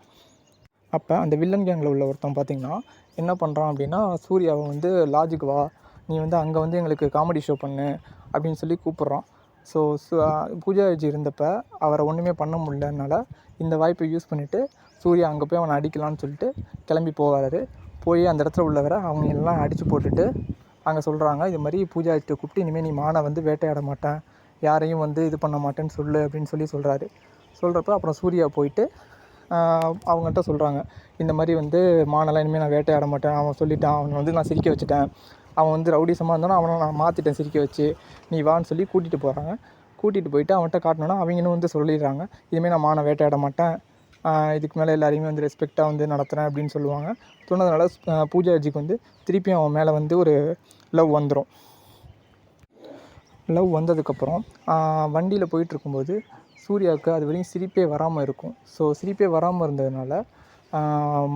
அப்போ அந்த வில்லன் கேங்கில் உள்ள ஒருத்தன் பார்த்திங்கன்னா என்ன பண்ணுறான் அப்படின்னா, சூர்யாவை வந்து லாட்ஜுக்கு வா, நீ வந்து அங்கே வந்து எங்களுக்கு காமெடி ஷோ பண்ணு அப்படின்னு சொல்லி கூப்பிட்றான். ஸோ பூஜா ஹெட்ஜ் இருந்தப்போ அவரை ஒன்றுமே பண்ண முடியலனால இந்த வாய்ப்பை யூஸ் பண்ணிவிட்டு சூர்யா அங்கே போய் அவனை அடிக்கலான்னு சொல்லிட்டு கிளம்பி போவார். போய் அந்த இடத்துல உள்ளவரை அவங்க எல்லாம் அடித்து போட்டுட்டு அங்கே சொல்கிறாங்க, இது மாதிரி பூஜா ஹெட்ஜை கூப்பிட்டு இனிமேல் நீ மானை வந்து வேட்டையாட மாட்டேன், யாரையும் வந்து இது பண்ண மாட்டேன்னு சொல்லு அப்படின்னு சொல்கிறாரு. சொல்கிறப்ப அப்புறம் சூர்யா போயிட்டு அவங்கள்ட்ட சொல்கிறாங்க, இந்த மாதிரி வந்து மானெல்லாம் இனிமேல் நான் வேட்டையாட மாட்டேன், அவன் சொல்லிட்டான், அவனை வந்து நான் சிரிக்க வச்சுட்டேன், அவன் வந்து ரவுடிசமாக இருந்தாலும் அவனை நான் மாற்றிட்டேன் சிரிக்க வச்சு, நீ வான்னு சொல்லி கூட்டிகிட்டு போகிறாங்க. கூட்டிகிட்டு போயிட்டு அவன்கிட்ட காட்டினோன்னா அவங்களும் வந்து சொல்லிடுறாங்க, இதுமாரி நான் மானை வேட்டையாட மாட்டேன், இதுக்கு மேலே எல்லாரையுமே வந்து ரெஸ்பெக்டாக வந்து நடத்துகிறேன் அப்படின்னு சொல்லுவாங்க. சொன்னதுனால பூஜா ஹெட்ஜுக்கு வந்து திருப்பியும் அவன் மேலே வந்து ஒரு லவ் வந்துடும். லவ் வந்ததுக்கப்புறம் வண்டியில் போயிட்டுருக்கும்போது சூர்யாவுக்கு அது வரையும் சிரிப்பே வராமல் இருக்கும். ஸோ சிரிப்பே வராமல் இருந்ததுனால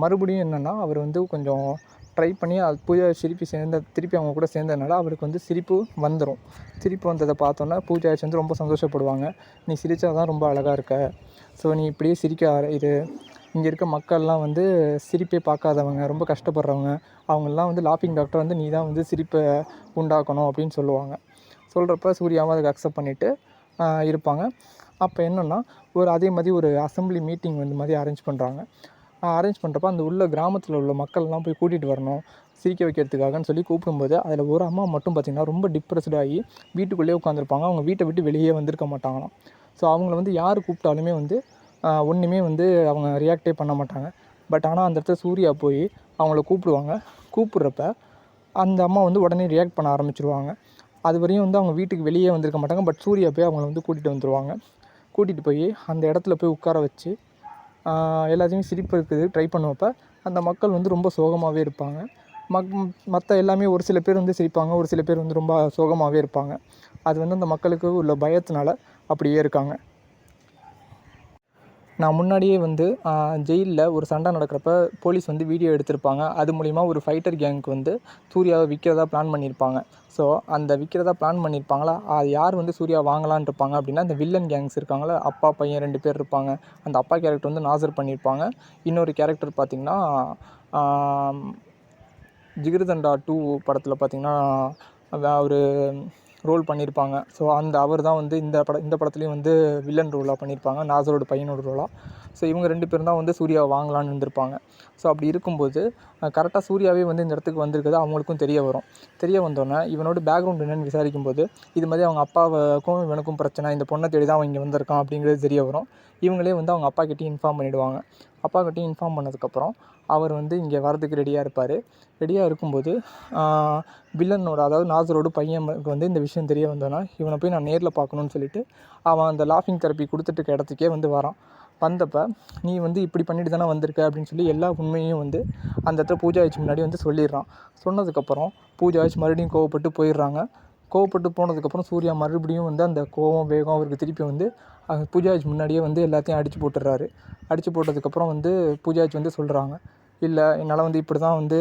மறுபடியும் என்னென்னா அவர் வந்து கொஞ்சம் ட்ரை பண்ணி அது பூஜா திருப்பி அவங்க கூட சேர்ந்ததுனால அவருக்கு வந்து சிரிப்பு வந்துடும். சிரிப்பு வந்ததை பார்த்தோன்னா பூஜா வந்து ரொம்ப சந்தோஷப்படுவாங்க. நீ சிரித்தா தான் ரொம்ப அழகாக இருக்க, ஸோ நீ இப்படியே சிரிக்க இது இங்கே இருக்க மக்கள்லாம் வந்து சிரிப்பே பார்க்காதவங்க, ரொம்ப கஷ்டப்படுறவங்க, அவங்கெல்லாம் வந்து லாஃபிங் டாக்டர் வந்து நீ தான் வந்து சிரிப்பை உண்டாக்கணும் அப்படின்னு சொல்லுவாங்க. சொல்கிறப்ப சூர்யாவும் அதுக்கு அக்செப்ட் பண்ணிவிட்டு இருப்பாங்க. அப்போ என்னென்னா அதே மாதிரி ஒரு அசம்பிளி மீட்டிங் வந்து மாதிரி அரேஞ்ச் பண்ணுறாங்க. அரேஞ்ச் பண்ணுறப்ப அந்த உள்ள கிராமத்தில் உள்ள மக்கள்லாம் போய் கூட்டிகிட்டு வரணும் சிரிக்க வைக்கிறதுக்காகன்னு சொல்லி கூப்பிடும்போது அதில் ஒரு அம்மா மட்டும் பார்த்திங்கன்னா ரொம்ப டிப்ரெஸ்டாகி வீட்டுக்குள்ளேயே உட்காந்துருப்பாங்க. அவங்க வீட்டை விட்டு வெளியே வந்திருக்க மாட்டாங்களாம். ஸோ அவங்கள வந்து யார் கூப்பிட்டாலுமே வந்து ஒன்றுமே வந்து அவங்க ரியாக்டே பண்ண மாட்டாங்க. பட் ஆனால் அந்த இடத்துல சூர்யா போய் அவங்கள கூப்பிடுவாங்க. கூப்பிட்றப்ப அந்த அம்மா வந்து உடனே ரியாக்ட் பண்ண ஆரம்பிச்சிருவாங்க. அது வரையும் வந்து அவங்க வீட்டுக்கு வெளியே வந்திருக்க மாட்டாங்க. பட் சூர்யா போய் அவங்கள வந்து கூட்டிகிட்டு வந்துடுவாங்க. கூட்டிகிட்டு போய் அந்த இடத்துல போய் உட்கார வச்சு எல்லாத்தையும் சிரிப்புக்கு ட்ரை பண்ணுவப்போ அந்த மக்கள் வந்து ரொம்ப சோகமாகவே இருப்பாங்க. மற்ற எல்லாமே ஒரு சில பேர் வந்து சிரிப்பாங்க, ஒரு சில பேர் வந்து ரொம்ப சோகமாகவே இருப்பாங்க. அது வந்து அந்த மக்களுக்கு உள்ள பயத்தினால அப்படியே இருக்காங்க. நான் முன்னாடியே வந்து ஜெயிலில் ஒரு சண்டை நடக்கிறப்ப போலீஸ் வந்து வீடியோ எடுத்திருப்பாங்க. அது மூலிமா ஒரு ஃபைட்டர் கேங்க்கு வந்து சூர்யாவை விற்கிறதா பிளான் பண்ணியிருப்பாங்க. ஸோ அந்த விற்கிறதா பிளான் பண்ணியிருப்பாங்களா, அது யார் வந்து சூர்யா வாங்கலான்னு இருப்பாங்க அப்படின்னா, இந்த வில்லன் கேங்ஸ் இருக்காங்களா, அப்பா பையன் 2 பேர் இருப்பாங்க. அந்த அப்பா கேரக்டர் வந்து நாசர் பண்ணியிருப்பாங்க. இன்னொரு கேரக்டர் பார்த்திங்கன்னா, ஜிகிருதண்டா 2 படத்தில் பார்த்திங்கன்னா ஒரு ரோல் பண்ணியிருப்பாங்க. ஸோ அவர் தான் வந்து இந்த படத்துலேயும் வந்து வில்லன் ரோலாக பண்ணியிருப்பாங்க, நாசரோட பையனோட ரோலாக. ஸோ இவங்க 2 பேரும் தான் வந்து சூர்யாவை வாங்கலான்னு இருந்திருப்பாங்க. ஸோ அப்படி இருக்கும்போது கரெக்டாக சூர்யாவே வந்து இந்த இடத்துக்கு வந்திருக்கிறது அவங்களுக்கும் தெரிய வரும். தெரிய வந்தோடனே இவனோட பேக்ரவுண்ட் என்னென்னு விசாரிக்கும்போது, இது மாதிரி அவங்க அப்பாவுக்கும் இவனுக்கும் பிரச்சனை, இந்த பொண்ணை தேடி தான் அவன் இங்கே வந்திருக்கான் அப்படிங்கிறது தெரிய வரும். இவங்களே வந்து அவங்க அப்பா கிட்டேயும் இன்ஃபார்ம் பண்ணிவிடுவாங்க. அப்பா கிட்டேயும் இன்ஃபார்ம் பண்ணதுக்கப்புறம் அவர் வந்து இங்கே வரதுக்கு ரெடியாக இருப்பார். ரெடியாக இருக்கும்போது வில்லனோட, அதாவது நாசரோட பையனுக்கு வந்து இந்த விஷயம் தெரிய வந்தோன்னா, இவனை போய் நான் நேரில் பார்க்கணுன்னு சொல்லிட்டு அவன் அந்த லாஃபிங் தெரப்பி கொடுத்துட்டு இருக்க இடத்துக்கே வந்து வரான். வந்தப்போ நீ வந்து இப்படி பண்ணிட்டு தானே வந்திருக்க அப்படின்னு சொல்லி எல்லா உண்மையும் வந்து அந்த இடத்துல பூஜா ஆச்சு முன்னாடி வந்து சொல்லிடுறான். சொன்னதுக்கப்புறம் பூஜா ஆச்சு மறுபடியும் கோவப்பட்டு போயிடுறாங்க. கோவப்பட்டு போனதுக்கப்புறம் சூர்யா மறுபடியும் வந்து அந்த கோவம் வேகம் அவருக்கு திருப்பி வந்து பூஜா ஆச்சு முன்னாடியே வந்து எல்லாத்தையும் அடித்து போட்டுடுறாரு. அடித்து போட்டதுக்கப்புறம் வந்து பூஜா ஆச்சு வந்து சொல்கிறாங்க, இல்லை என்னால் வந்து இப்படி தான் வந்து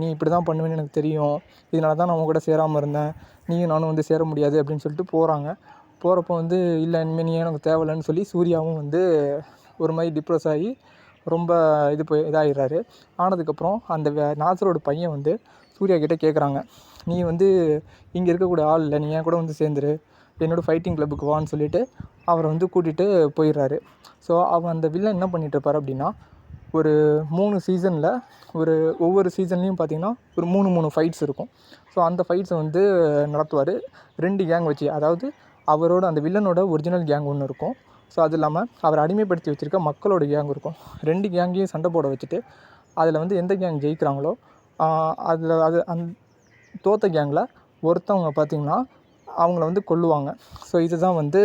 நீ இப்படி தான் பண்ணுவேன்னு எனக்கு தெரியும், இதனால தான் நான் உன் கூட சேராமல் இருந்தேன், நீயும் நானும் வந்து சேர முடியாது அப்படின்னு சொல்லிட்டு போகிறாங்க. போகிறப்போ வந்து இல்லை இனிமேல் நீ எனக்கு தேவையில்லைன்னு சொல்லி சூர்யாவும் வந்து ஒரு மாதிரி டிப்ரெஸ் ஆகி ரொம்ப இதாகிடுறாரு. ஆனதுக்கப்புறம் அந்த நாசரோட பையன் வந்து சூர்யா கிட்டே கேட்குறாங்க, நீ வந்து இங்கே இருக்கக்கூடிய ஆள் இல்லை, நீ என் கூட வந்து சேர்ந்துரு, என்னோடய ஃபைட்டிங் கிளப்புக்கு வான்னு சொல்லிவிட்டு அவரை வந்து கூட்டிகிட்டு போயிடுறாரு. ஸோ அந்த வில்லன் என்ன பண்ணிகிட்ருப்பார் அப்படின்னா, ஒரு 3 சீசனில் ஒவ்வொரு சீசன்லேயும் பார்த்திங்கன்னா ஒரு 3 ஃபைட்ஸ் இருக்கும். ஸோ அந்த ஃபைட்ஸை வந்து நடத்துவார் 2 கேங் வச்சு. அதாவது அவரோட அந்த வில்லனோட ஒரிஜினல் கேங் ஒன்று இருக்கும். ஸோ அது இல்லாமல் அவர் அடிமைப்படுத்தி வச்சுருக்க மக்களோட கேங் இருக்கும். 2 கேங்கையும் சண்டை போட வச்சுட்டு அதில் வந்து எந்த கேங் ஜெயிக்கிறாங்களோ தோத்த கேங்கில் ஒருத்தவங்க பார்த்திங்கன்னா அவங்கள வந்து கொல்லுவாங்க. ஸோ இதுதான் வந்து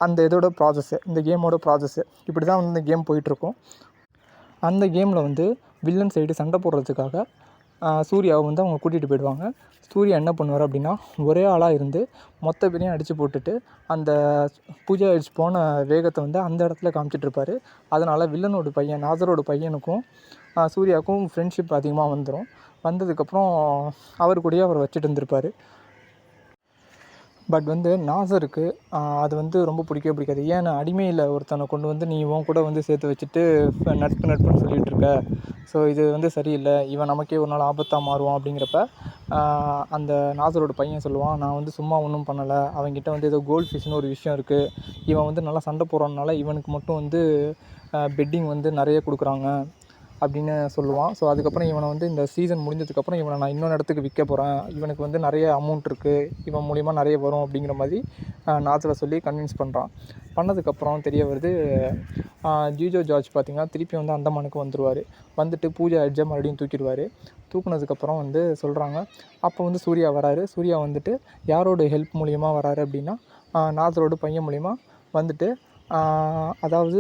அந்த இதோட ப்ராசஸ்ஸு, இந்த கேமோட ப்ராசஸ்ஸு. இப்படி தான் வந்து இந்த கேம் போயிட்டுருக்கும். அந்த கேமில் வந்து வில்லன் சைடு சண்டை போடுறதுக்காக சூர்யாவை வந்து அவங்க கூட்டிகிட்டு போயிடுவாங்க. சூர்யா என்ன பண்ணுவார் அப்படின்னா, ஒரே ஆளாக இருந்து மொத்த பேரையும் அடித்து போட்டுட்டு அந்த பூஜை அடிச்சு போன வேகத்தை வந்து அந்த இடத்துல காமிச்சிட்ருப்பார். அதனால் வில்லனோட பையன் நாசரோட பையனுக்கும் சூர்யாவுக்கும் ஃப்ரெண்ட்ஷிப் அதிகமாக வந்துடும். வந்ததுக்கப்புறம் அவர் கூடயே அவர் வச்சுட்டு இருந்திருப்பார். பட் வந்து நாசருக்கு அது வந்து ரொம்ப பிடிக்கவே பிடிக்காது. ஏன்னா அடிமையில் ஒருத்தனை கொண்டு வந்து நீ உன் கூட வந்து சேர்த்து வச்சுட்டு நட்புன்னு சொல்லிகிட்டு இருக்க, ஸோ இது வந்து சரியில்லை, இவன் நமக்கே ஒரு நாள் ஆபத்தாக மாறுவான் அப்படிங்கிறப்ப அந்த நாசரோட பையன் சொல்லுவான், நான் வந்து சும்மா ஒன்றும் பண்ணலை, அவங்ககிட்ட வந்து ஏதோ கோல்ட் ஃபிஷ்னு ஒரு விஷயம் இருக்குது, இவன் வந்து நல்லா சண்டை போடுறதுனால இவனுக்கு மட்டும் வந்து பெட்டிங் வந்து நிறைய கொடுக்குறாங்க அப்படின்னு சொல்லுவான். ஸோ அதுக்கப்புறம் இவனை வந்து இந்த சீசன் முடிஞ்சதுக்கப்புறம் இவனை நான் இன்னொரு இடத்துக்கு விற்க போகிறேன், இவனுக்கு வந்து நிறைய அமௌண்ட் இருக்குது, இவன் மூலிமா நிறைய வரும் அப்படிங்கிற மாதிரி நாத்தில் சொல்லி கன்வின்ஸ் பண்ணுறான். பண்ணதுக்கப்புறம் தெரிய வருது, ஜிஜோ ஜார்ஜ் பார்த்திங்கன்னா திருப்பி வந்து அந்தமானுக்கு வந்துடுவார். வந்துட்டு பூஜா அடிச்சா மறுபடியும் தூக்கிடுவார். தூக்குனதுக்கப்புறம் வந்து சொல்கிறாங்க, அப்போ வந்து சூர்யா வராரு. சூர்யா வந்துட்டு யாரோட ஹெல்ப் மூலிமா வராரு அப்படின்னா, நாசரோட பையன் மூலிமா வந்துட்டு அதாவது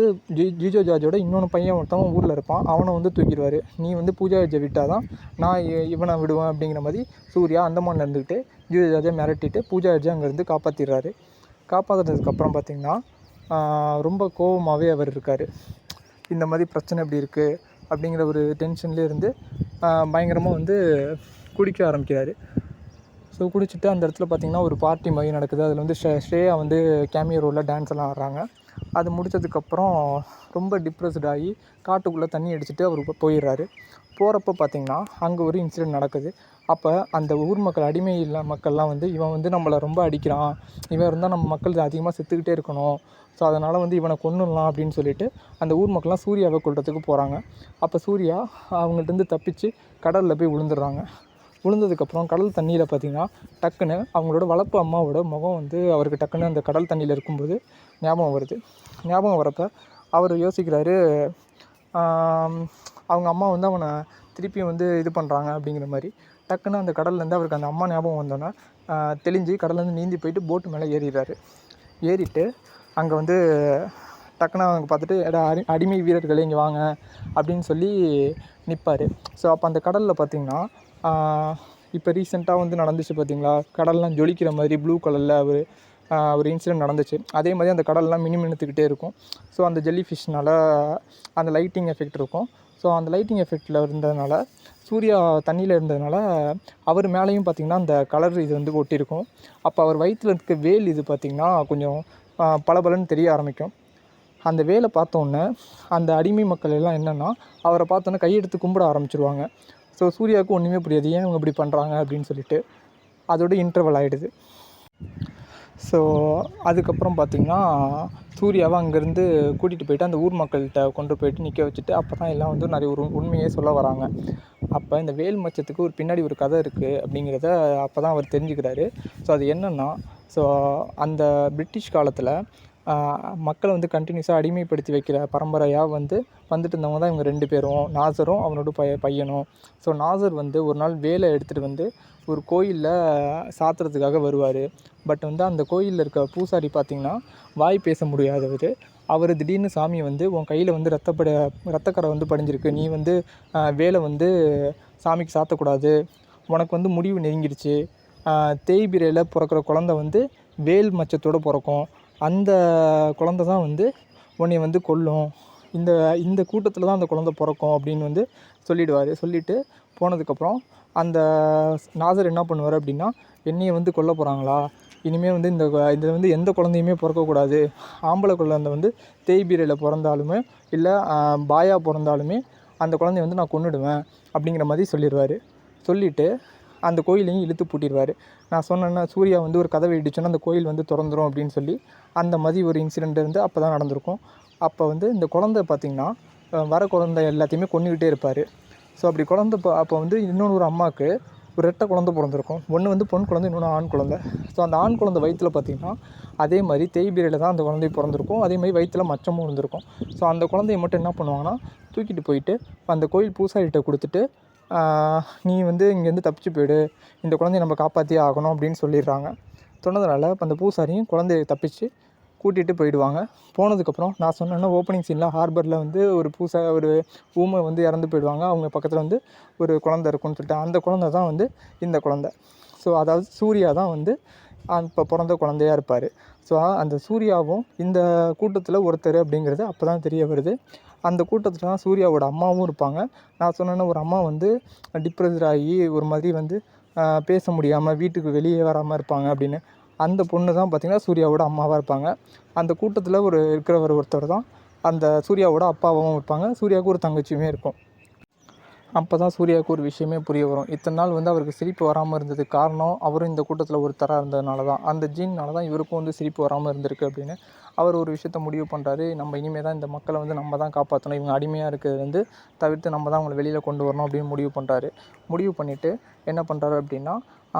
ஜிஜோ ஜார்ஜோட இன்னொன்று பையன் ஒருத்தவன் ஊரில் இருப்பான், அவனை வந்து தூக்கிடுவார். நீ வந்து பூஜா ஜார்ஜை விட்டால் தான் நான் இவனை விடுவேன் அப்படிங்கிற மாதிரி சூர்யா அந்தமானில் இருந்துக்கிட்டு ஜிஜோ ஜார்ஜை மிரட்டிட்டு பூஜா ஜார்ஜை அங்கேருந்து காப்பாற்றிடுறாரு. காப்பாற்றுறதுக்கப்புறம் பார்த்திங்கன்னா ரொம்ப கோபமாகவே அவர் இருக்கார். இந்த மாதிரி பிரச்சனை எப்படி இருக்குது அப்படிங்கிற ஒரு டென்ஷன்லேயே இருந்து பயங்கரமாக வந்து குடிக்க ஆரம்பிக்கிறாரு. ஸோ குடிச்சிட்டு அந்த இடத்துல பார்த்திங்கன்னா ஒரு பார்ட்டி மாதிரி நடக்குது. அதில் வந்து ஸ்ரேயா வந்து கேமியோ ரோலில் டான்ஸ் எல்லாம் ஆடுறாங்க. அது முடித்ததுக்கப்புறம் ரொம்ப டிப்ரெஸ்ட் ஆகி காட்டுக்குள்ளே தண்ணி அடிச்சுட்டு அவர் போயிடுறாரு. போகிறப்ப பார்த்திங்கன்னா அங்கே ஒரு இன்சிடெண்ட் நடக்குது. அப்போ அந்த ஊர் மக்கள், அடிமை இல்ல மக்கள்லாம் வந்து இவன் வந்து நம்மளை ரொம்ப அடிக்கிறான், இவன் இருந்தால் நம்ம மக்கள் அதிகமாக செத்துக்கிட்டே இருக்கணும், ஸோ அதனால் வந்து இவனை கொன்னுடலாம் அப்படின்னு சொல்லிட்டு அந்த ஊர் மக்கள்லாம் சூர்யாவை கொல்றதுக்கு போகிறாங்க. அப்போ சூர்யா அவங்கள்ட்டேருந்து தப்பிச்சு கடலில் போய் விழுந்துடுறாங்க. விழுந்ததுக்கப்புறம் கடல் தண்ணியில் பார்த்திங்கன்னா டக்குன்னு அவங்களோட வளர்ப்பு அம்மாவோட முகம் வந்து அவருக்கு டக்குன்னு அந்த கடல் தண்ணியில் இருக்கும்போது ஞாபகம் வருது. ஞாபகம் வரப்போ அவர் யோசிக்கிறாரு, அவங்க அம்மா வந்து அவனை திருப்பியும் வந்து இது பண்ணுறாங்க அப்படிங்கிற மாதிரி. டக்குன்னு அந்த கடல்லேருந்து அவருக்கு அந்த அம்மா ஞாபகம் வந்தோன்னே தெளிஞ்சு கடல்லேருந்து நீந்தி போயிட்டு போட்டு மேலே ஏறிடுறாரு. ஏறிட்டு அங்கே வந்து டக்குன்னு அவங்க பார்த்துட்டு அடிமை வீரர்களே இங்கே வாங்க அப்படின்னு சொல்லி நிற்பார். ஸோ அப்போ அந்த கடலில் பார்த்திங்கன்னா இப்போ ரீசெண்டாக வந்து நடந்துச்சு பார்த்திங்களா, கடல்லாம் ஜொலிக்கிற மாதிரி ப்ளூ கலரில் அவர் ஒரு இன்சிடென்ட் நடந்துச்சு. அதே மாதிரி அந்த கடல்லாம் மினுமினுத்துக்கிட்டே இருக்கும். ஸோ அந்த ஜெல்லி ஃபிஷ்னால் அந்த லைட்டிங் எஃபெக்ட் இருக்கும். ஸோ அந்த லைட்டிங் எஃபெக்டில் இருந்ததுனால, சூர்யா தண்ணியில் இருந்ததுனால அவர் மேலேயும் பார்த்திங்கன்னா அந்த கலர் இது வந்து ஒட்டியிருக்கும். அப்போ அவர் வயிற்றில் இருக்க வேல் இது பார்த்திங்கன்னா கொஞ்சம் பளபளன்னு தெரிய ஆரம்பிக்கும். அந்த வேலை பார்த்தோன்னே அந்த அடிமை மக்கள் எல்லாம் என்னென்னா, அவரை பார்த்தோன்னே கையெடுத்து கும்பிட ஆரம்பிச்சிருவாங்க. ஸோ சூர்யாவுக்கு ஒன்றுமே புரியாது, ஏன் இவங்க இப்படி பண்ணுறாங்க அப்படின்னு சொல்லிட்டு. அதோட இன்டர்வல் ஆகிடுது. ஸோ அதுக்கப்புறம் பார்த்திங்கன்னா சூர்யாவை அங்கேருந்து கூட்டிகிட்டு போயிட்டு அந்த ஊர் மக்கள்கிட்ட கொண்டு போயிட்டு நிற்க வச்சுட்டு அப்போ தான் எல்லாம் வந்து நிறைய ஒரு உண்மையே சொல்ல வராங்க. அப்போ இந்த வேல் மச்சத்துக்கு ஒரு பின்னாடி ஒரு கதை இருக்குது அப்படிங்கிறத அப்போ தான் அவர் தெரிஞ்சுக்கிறாரு. ஸோ அது என்னென்னா, ஸோ அந்த பிரிட்டிஷ் காலத்தில் மக்களை வந்து கண்டினியூஸாக அடிமைப்படுத்தி வைக்கிற பரம்பரையாக வந்துட்டு இருந்தவங்க தான் இவங்க 2 பேரும், நாசரும் அவனோட பையனும். ஸோ நாசர் வந்து ஒரு நாள் வேலை எடுத்துகிட்டு வந்து ஒரு கோயிலில் சாத்துறதுக்காக வருவார். பட் வந்து அந்த கோயிலில் இருக்க பூசாரி பார்த்திங்கன்னா வாய் பேச முடியாதவர். அவர் திடீர்னு சாமியை வந்து உன் கையில் வந்து ரத்தக்கரை வந்து படிஞ்சிருக்கு, நீ வந்து வேலை வந்து சாமிக்கு சாத்தக்கூடாது, உனக்கு வந்து முடிவு நெருங்கிடுச்சு, தேய்பிரையில் பிறக்கிற குழந்தை வந்து வேல் மச்சத்தோடு பிறக்கும், அந்த குழந்தை தான் வந்து உன்னை வந்து கொல்லும், இந்த கூட்டத்தில் தான் அந்த குழந்தை பிறக்கும் அப்படின்னு வந்து சொல்லிவிடுவார். சொல்லிவிட்டு போனதுக்கப்புறம் அந்த நாசர் என்ன பண்ணுவார் அப்படின்னா, என்னையை வந்து கொல்ல போகிறாங்களா, இனிமேல் வந்து இதில் வந்து எந்த குழந்தையுமே பிறக்கக்கூடாது, ஆம்பளை குழந்தை வந்து தேய்பிரையில் பிறந்தாலுமே இல்லை பாயா பிறந்தாலுமே அந்த குழந்தைய வந்து நான் கொன்னுடுவேன் அப்படிங்கிற மாதிரி சொல்லிடுவார். சொல்லிவிட்டு அந்த கோயிலையும் இழுத்து பூட்டிடுவார். நான் சொன்னேன்னா சூர்யா வந்து ஒரு கதவை இடிச்சோன்னா அந்த கோயில் வந்து திறந்துரும் அப்படின்னு சொல்லி அந்த மாதிரி ஒரு இன்சிடெண்ட் வந்து அப்போ தான் நடந்திருக்கும். அப்போ வந்து இந்த குழந்தை பார்த்திங்கன்னா வர குழந்தை எல்லாத்தையுமே கொன்னுக்கிட்டே இருப்பார். ஸோ அப்படி குழந்தை அப்போ வந்து இன்னொன்று ஒரு அம்மாவுக்கு ஒரு ரெட்டை குழந்தை பிறந்திருக்கும். ஒன்று வந்து பொன் குழந்தை, இன்னொன்று ஆண் குழந்தை. ஸோ அந்த ஆண் குழந்தை வயிற்றில் பார்த்திங்கன்னா அதே மாதிரி தேய்பிரையில் தான் அந்த குழந்தை பிறந்திருக்கும். அதே மாதிரி வயிற்றில் மச்சமும் இருந்திருக்கும். ஸோ அந்த குழந்தைய மட்டும் என்ன பண்ணுவாங்கன்னா தூக்கிட்டு போயிட்டு அந்த கோயில் பூசாரிகிட்ட கொடுத்துட்டு, நீ வந்து இங்கேருந்து தப்பிச்சு போயிடு, இந்த குழந்தைய நம்ம காப்பாற்றியே ஆகணும் அப்படின்னு சொல்லிடுறாங்க. சொன்னதுனால இப்போ அந்த பூசாரியும் குழந்தைய தப்பிச்சு கூட்டிகிட்டு போயிடுவாங்க. போனதுக்கப்புறம் நான் சொன்னேன்னா ஓப்பனிங் சீனில் ஹார்பரில் வந்து ஒரு ஊமை வந்து இறந்து போயிடுவாங்க. அவங்க பக்கத்தில் வந்து ஒரு குழந்தை இருக்குன்னு சொல்லிட்டு, அந்த குழந்தை தான் வந்து இந்த குழந்தை. ஸோ அதாவது சூர்யா தான் வந்து இப்போ பிறந்த குழந்தையாக இருப்பார். ஸோ அந்த சூர்யாவும் இந்த கூட்டத்தில் ஒருத்தர் அப்படிங்கிறது அப்போ தான் தெரிய வருது. அந்த கூட்டத்தில் தான் சூர்யாவோட அம்மாவும் இருப்பாங்க. நான் சொன்னேன்னா ஒரு அம்மா வந்து டிப்ரெஸ்ட் ஆகி ஒரு மாதிரி வந்து பேச முடியாமல் வீட்டுக்கு வெளியே வராமல் இருப்பாங்க அப்படின்னு. அந்த பொண்ணு தான் பார்த்திங்கன்னா சூர்யாவோட அம்மாவாக இருப்பாங்க. அந்த கூட்டத்தில் இருக்கிறவர் ஒருத்தர் தான் அந்த சூர்யாவோட அப்பாவும் இருப்பாங்க. சூர்யாவுக்கு ஒரு தங்கச்சியுமே இருக்கும். அப்போ தான் சூர்யாவுக்கு ஒரு விஷயமே புரிய வரும். இத்தனை நாள் வந்து அவருக்கு சிரிப்பு வராமல் இருந்ததுக்கு காரணம் அவரும் இந்த கூட்டத்தில் ஒருத்தராக இருந்ததுனால தான், அந்த ஜீன்னால தான் இவருக்கும் வந்து சிரிப்பு வராமல் இருந்திருக்கு அப்படின்னு அவர் ஒரு விஷயத்த முடிவு பண்ணுறாரு. நம்ம இனிமேல் தான் இந்த மக்களை வந்து நம்ம தான் காப்பாற்றணும், இவங்க அடிமையாக இருக்கிறது வந்து தவிர்த்து நம்ம தான் அவங்களை வெளியில் கொண்டு வரணும் அப்படின்னு முடிவு பண்ணுறாரு. முடிவு பண்ணிவிட்டு என்ன பண்ணுறாரு அப்படின்னா,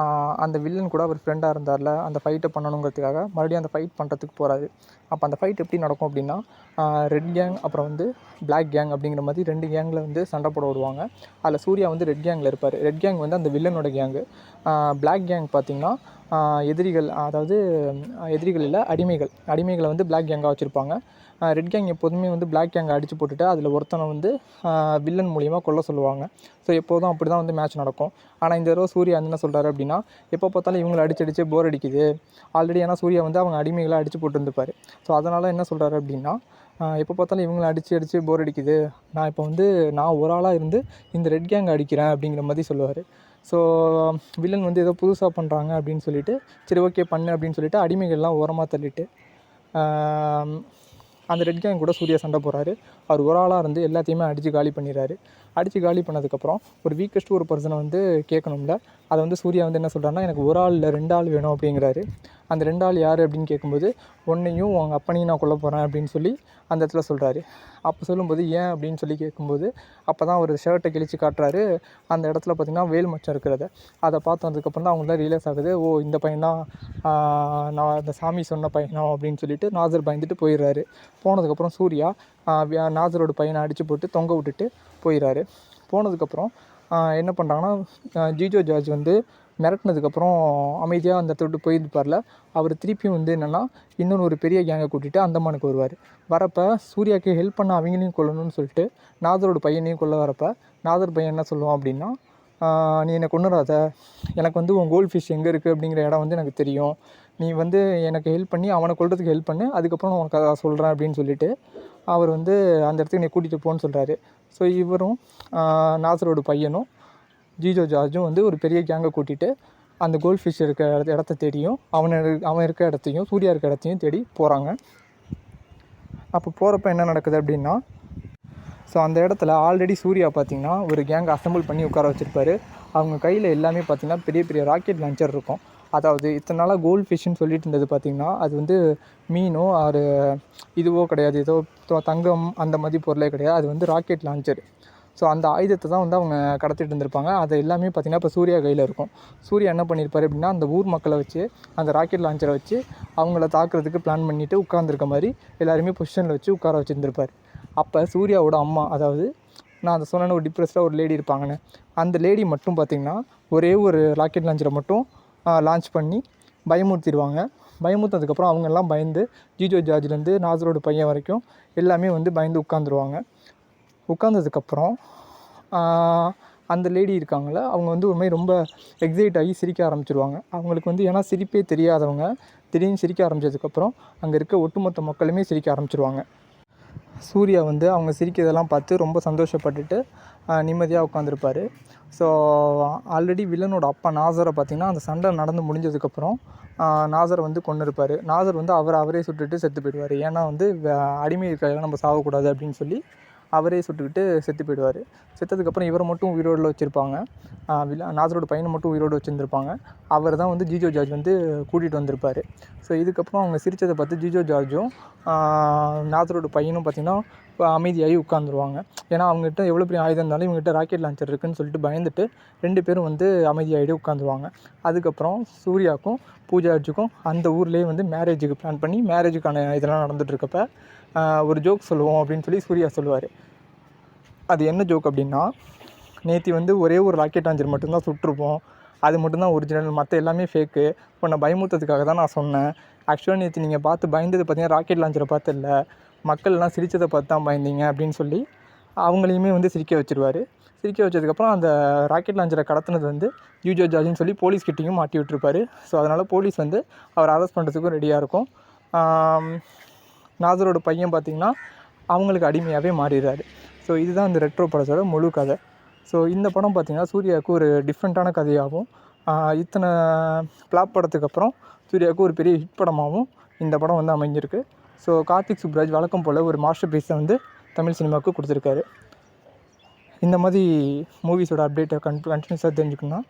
அந்த வில்லன் கூட அவர் ஃப்ரெண்டாக இருந்தார்ல, அந்த ஃபைட்டை பண்ணணுங்கிறதுக்காக மறுபடியும் அந்த ஃபைட் பண்ணுறதுக்கு போகிறாரு. அப்போ அந்த ஃபைட் எப்படி நடக்கும் அப்படின்னா, ரெட் கேங் அப்புறம் வந்து பிளாக் கேங் அப்படிங்கிற மாதிரி 2 கேங்கில் வந்து சண்டை போட விடுவாங்க. அதில் சூர்யா வந்து ரெட் கேங்கில் இருப்பார். ரெட் கேங் வந்து அந்த வில்லனோட கேங்கு. பிளாக் கேங் பார்த்திங்கன்னா எதிரிகள், அதாவது எதிரிகள் இல்லை, அடிமைகளை வந்து பிளாக் கேங்காக வச்சுருப்பாங்க. ரெட் கேங் எப்போதுமே வந்து பிளாக் கேங்கை அடித்து போட்டுட்டு அதில் ஒருத்தனை வந்து வில்லன் மூலிமா கொல்ல சொல்லுவாங்க. ஸோ எப்போதும் அப்படி தான் வந்து மேட்ச் நடக்கும். ஆனால் இந்த தடவை சூர்யா என்ன சொல்கிறாரு அப்படின்னா, எப்போ பார்த்தாலும் இவங்களை அடிச்சடிச்சே போர் அடிக்குது. ஆல்ரெடி ஏன்னா சூர்யா வந்து அவங்க அடிமைகளை அடித்து போட்டுருந்துப்பார். ஸோ அதனால் என்ன சொல்கிறாரு அப்படின்னா, எப்போ பார்த்தாலும் இவங்களை அடித்து போர் அடிக்குது, நான் இப்போ வந்து நான் ஒரு ஆளாக இருந்து இந்த ரெட் கேங் அடிக்கிறேன் அப்படிங்கிற மாதிரி சொல்லுவார். ஸோ வில்லன் வந்து ஏதோ புதுசாக பண்ணுறாங்க அப்படின்னு சொல்லிட்டு, சரி ஓகே பண்ணு அப்படின்னு சொல்லிட்டு அடிமைகள்லாம் ஓரமாக தள்ளிட்டு அந்த ரெட் கேங் கூட சூர்யா சண்டை போடுறாரு. அவர் ஒரு ஆளாக இருந்து எல்லாத்தையுமே அடித்து காலி பண்ணிடுறாரு. அடித்து காலி பண்ணதுக்கப்புறம் ஒரு வீக்கஸ்ட் ஒரு பர்சனை வந்து கேட்கணும்ல, அதை வந்து சூர்யா வந்து என்ன சொல்கிறாருன்னா, எனக்கு ஒரு ஆள் இல்லை 2 ஆள் வேணும் அப்படிங்கிறாரு. அந்த 2 ஆள் யார் அப்படின்னு கேட்கும்போது, உன்னையும் உங்கள் அப்பனையும் நான் கொல்ல போகிறேன் அப்படின்னு சொல்லி அந்த இடத்துல சொல்கிறாரு. அப்போ சொல்லும்போது ஏன் அப்படின்னு சொல்லி கேட்கும்போது, அப்போ தான் ஒரு ஷர்ட்டை கிழித்து காட்டுறாரு. அந்த இடத்துல பார்த்திங்கன்னா வேல் மச்சம் இருக்கிறத அதை பார்த்ததுக்கப்புறம் தான் அவங்களுக்கு தான் ரியலைஸ் ஆகுது, ஓ இந்த பையன் தான் நான் அந்த சாமி சொன்ன பையனோ அப்படின்னு சொல்லிட்டு நாசர் பயந்துட்டு போயிடுறாரு. போனதுக்கப்புறம் சூர்யா நாசரோட பையனை அடித்து போட்டு தொங்க விட்டுட்டு போயிடுறாரு. போனதுக்கப்புறம் என்ன பண்ணுறாங்கன்னா, ஜிஜோ ஜார்ஜ் வந்து மிரட்டினதுக்கப்புறம் அமைதியாக அந்த இடத்த விட்டு போயிருப்பார்ல, அவர் திருப்பியும் வந்து என்னென்னா இன்னொன்று ஒரு பெரிய கேங்கை கூட்டிகிட்டு அந்தமானுக்கு வருவார். வரப்போ சூர்யாவுக்கு ஹெல்ப் பண்ண அவங்களையும் கொல்லணும்னு சொல்லிட்டு நாசரோட பையனையும் கொல்ல வரப்போ நாசர் பையன் என்ன சொல்லுவான் அப்படின்னா, நீ என்னை கொன்னுடாத, எனக்கு வந்து உன் கோல்ட் ஃபிஷ் எங்கே இருக்குது அப்படிங்கிற இடம் வந்து எனக்கு தெரியும், நீ வந்து எனக்கு ஹெல்ப் பண்ணி அவனை கொல்றதுக்கு ஹெல்ப் பண்ணு, அதுக்கப்புறம் நான் உனக்கு அதை சொல்கிறேன் அப்படின்னு சொல்லிட்டு அவர் வந்து அந்த இடத்துக்கு என்னை கூட்டிகிட்டு போன்னு சொல்கிறாரு. ஸோ இவரும் நாசரோட பையனும் ஜிஜோ ஜார்ஜும் வந்து ஒரு பெரிய கேங்கை கூட்டிகிட்டு அந்த கோல்ட் ஃபிஷ் இருக்க இடத்த தேடியும் அவன் இருக்க இடத்தையும் சூர்யா இருக்க இடத்தையும் தேடி போகிறாங்க. அப்போ போகிறப்ப என்ன நடக்குது அப்படின்னா, ஸோ அந்த இடத்துல ஆல்ரெடி சூர்யா பார்த்திங்கன்னா ஒரு கேங்கை அசம்பிள் பண்ணி உட்கார வச்சுருப்பாரு. அவங்க கையில் எல்லாமே பார்த்திங்கன்னா பெரிய பெரிய ராக்கெட் லான்ச்சர் இருக்கும். அதாவது இத்தனை நாளாக கோல்ட் ஃபிஷ்ஷுன்னு சொல்லிட்டு இருந்தது பார்த்திங்கன்னா, அது வந்து மீனோ ஒரு இதுவோ கிடையாது, ஏதோ தங்கம் அந்த மாதிரி பொருளே கிடையாது. அது வந்து ராக்கெட் லான்ச்சர். ஸோ அந்த ஆயுதத்தை தான் வந்து அவங்க கடத்திட்டு இருந்திருப்பாங்க. அது எல்லாமே பார்த்திங்கன்னா இப்போ சூர்யா கையில் இருக்கும். சூர்யா என்ன பண்ணியிருப்பார் அப்படின்னா, அந்த ஊர் மக்களை வச்சு அந்த ராக்கெட் லான்ச்சரை வச்சு அவங்கள தாக்குறதுக்கு பிளான் பண்ணிவிட்டு உட்காந்துருக்க மாதிரி எல்லாருமே பொசிஷனில் வச்சு உட்கார வச்சுருந்துருப்பார். அப்போ சூர்யாவோட அம்மா, அதாவது நான் அதை சொன்னேன்னு ஒரு டிப்ரெஸ்டாக ஒரு லேடி இருப்பாங்கன்னு, அந்த லேடி மட்டும் பார்த்திங்கன்னா ஒரே ஒரு ராக்கெட் லான்ச்சரை மட்டும் லான்ச் பண்ணி பயமுறுத்திடுவாங்க. பயமுறுத்ததுக்கப்புறம் அவங்கெல்லாம் பயந்து ஜிஜோ ஜார்ஜ்லேருந்து நாசரோட பையன் வரைக்கும் எல்லாமே வந்து பயந்து உட்காந்துருவாங்க. உட்காந்ததுக்கப்புறம் அந்த லேடி இருக்காங்கள, அவங்க வந்து ஒரு மாதிரி ரொம்ப எக்ஸைட் ஆகி சிரிக்க ஆரம்பிச்சிருவாங்க. அவங்களுக்கு வந்து ஏன்னா சிரிப்பே தெரியாதவங்க திடீர்னு சிரிக்க ஆரம்பித்ததுக்கப்புறம் அங்கே இருக்க ஒட்டுமொத்த மக்களுமே சிரிக்க ஆரம்பிச்சிருவாங்க. சூர்யா வந்து அவங்க சிரிக்கிறதெல்லாம் பார்த்து ரொம்ப சந்தோஷப்பட்டுட்டு நிம்மதியாக உட்காந்துருப்பார். ஸோ ஆல்ரெடி வில்லனோட அப்பா நாசரை பார்த்திங்கன்னா அந்த சண்டை நடந்து முடிஞ்சதுக்கப்புறம் நாசரை வந்து கொன்னிருப்பார். நாசர் வந்து அவரே சுட்டுட்டு செத்து போயிடுவார். ஏன்னா வந்து அடிமை இருக்கையெல்லாம் நம்ம சாகக்கூடாது அப்படின்னு சொல்லி அவரே சுட்டுக்கிட்டு செத்து போயிடுவார். செத்ததுக்கப்புறம் இவரை மட்டும் உயிரோடு வச்சுருப்பாங்க. நாசரோட பையனை மட்டும் உயிரோடு வச்சுருந்துருப்பாங்க. அவர் தான் வந்து ஜிஜோ ஜார்ஜ் வந்து கூட்டிகிட்டு வந்திருப்பார். ஸோ இதுக்கப்புறம் அவங்க சிரித்ததை பார்த்து ஜிஜோ ஜார்ஜும் நாசரோட பையனும் பார்த்திங்கன்னா அமைதியாகி உட்காந்துருவாங்க. ஏன்னா அவங்ககிட்ட எவ்வளோ பெரிய ஆயுதம் இருந்தாலும் இவங்ககிட்ட ராக்கெட் லான்ச்சர் இருக்குதுன்னு சொல்லிட்டு பயந்துட்டு 2 பேரும் வந்து அமைதியாகிட்டு உட்காந்துருவாங்க. அதுக்கப்புறம் சூர்யாவுக்கும் பூஜார்ஜுக்கும் அந்த ஊர்லேயே வந்து மேரேஜுக்கு பிளான் பண்ணி மேரேஜுக்கான இதெல்லாம் நடந்துகிட்ருக்கப்ப ஒரு ஜோக் சொல்லுவோம் அப்படின்னு சொல்லி சூர்யா சொல்லுவார். அது என்ன ஜோக் அப்படின்னா, நேற்று வந்து ஒரே ஒரு ராக்கெட் லான்ச்சர் மட்டும்தான் சுட்டிருப்போம், அது மட்டும்தான் ஒரிஜினல், மற்ற எல்லாமே ஃபேக்கு. உன்னை பயமுறுத்துறதுக்காக தான் நான் சொன்னேன். ஆக்சுவலாக நேற்று நீங்கள் பார்த்து பயந்தது பார்த்தீங்கன்னா ராக்கெட் லான்ச்சரை பார்த்து இல்லை, மக்கள்லாம் சிரித்ததை பார்த்து தான் பயந்தீங்க அப்படின்னு சொல்லி அவங்களையுமே வந்து சிரிக்க வச்சுருவார். சிரிக்க வச்சதுக்கப்புறம் அந்த ராக்கெட் லான்ச்சரை கடத்தினது வந்து ஜிஜோ ஜார்ஜ்னு சொல்லி போலீஸ்கிட்டையும் மாட்டி விட்டுருப்பார். ஸோ அதனால் போலீஸ் வந்து அவரை அரெஸ்ட் பண்ணுறதுக்கும் ரெடியாக இருக்கும். நாசரோட பையன் பார்த்திங்கன்னா அவங்களுக்கு அடிமையாகவே மாறிடுறாரு. ஸோ இதுதான் இந்த ரெட்ரோ படத்தோட முழு கதை. ஸோ இந்த படம் பார்த்திங்கன்னா சூர்யாவுக்கு ஒரு டிஃப்ரெண்ட்டான கதையாகவும் இத்தனை ஃப்ளாப் படத்துக்கு அப்புறம் சூர்யாவுக்கு ஒரு பெரிய ஹிட் படமாகவும் இந்த படம் வந்து அமைஞ்சிருக்கு. ஸோ கார்த்திக் சுப்ராஜ் வழக்கம் போல் ஒரு மாஸ்டர் பீஸை வந்து தமிழ் சினிமாவுக்கு கொடுத்துருக்காரு. இந்த மாதிரி மூவிஸோட அப்டேட்டை கண்டினியூஸாக தெரிஞ்சுக்கணுன்னா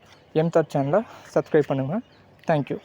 எம்தார் சேனலை சப்ஸ்கிரைப் பண்ணுங்கள். தேங்க்யூ.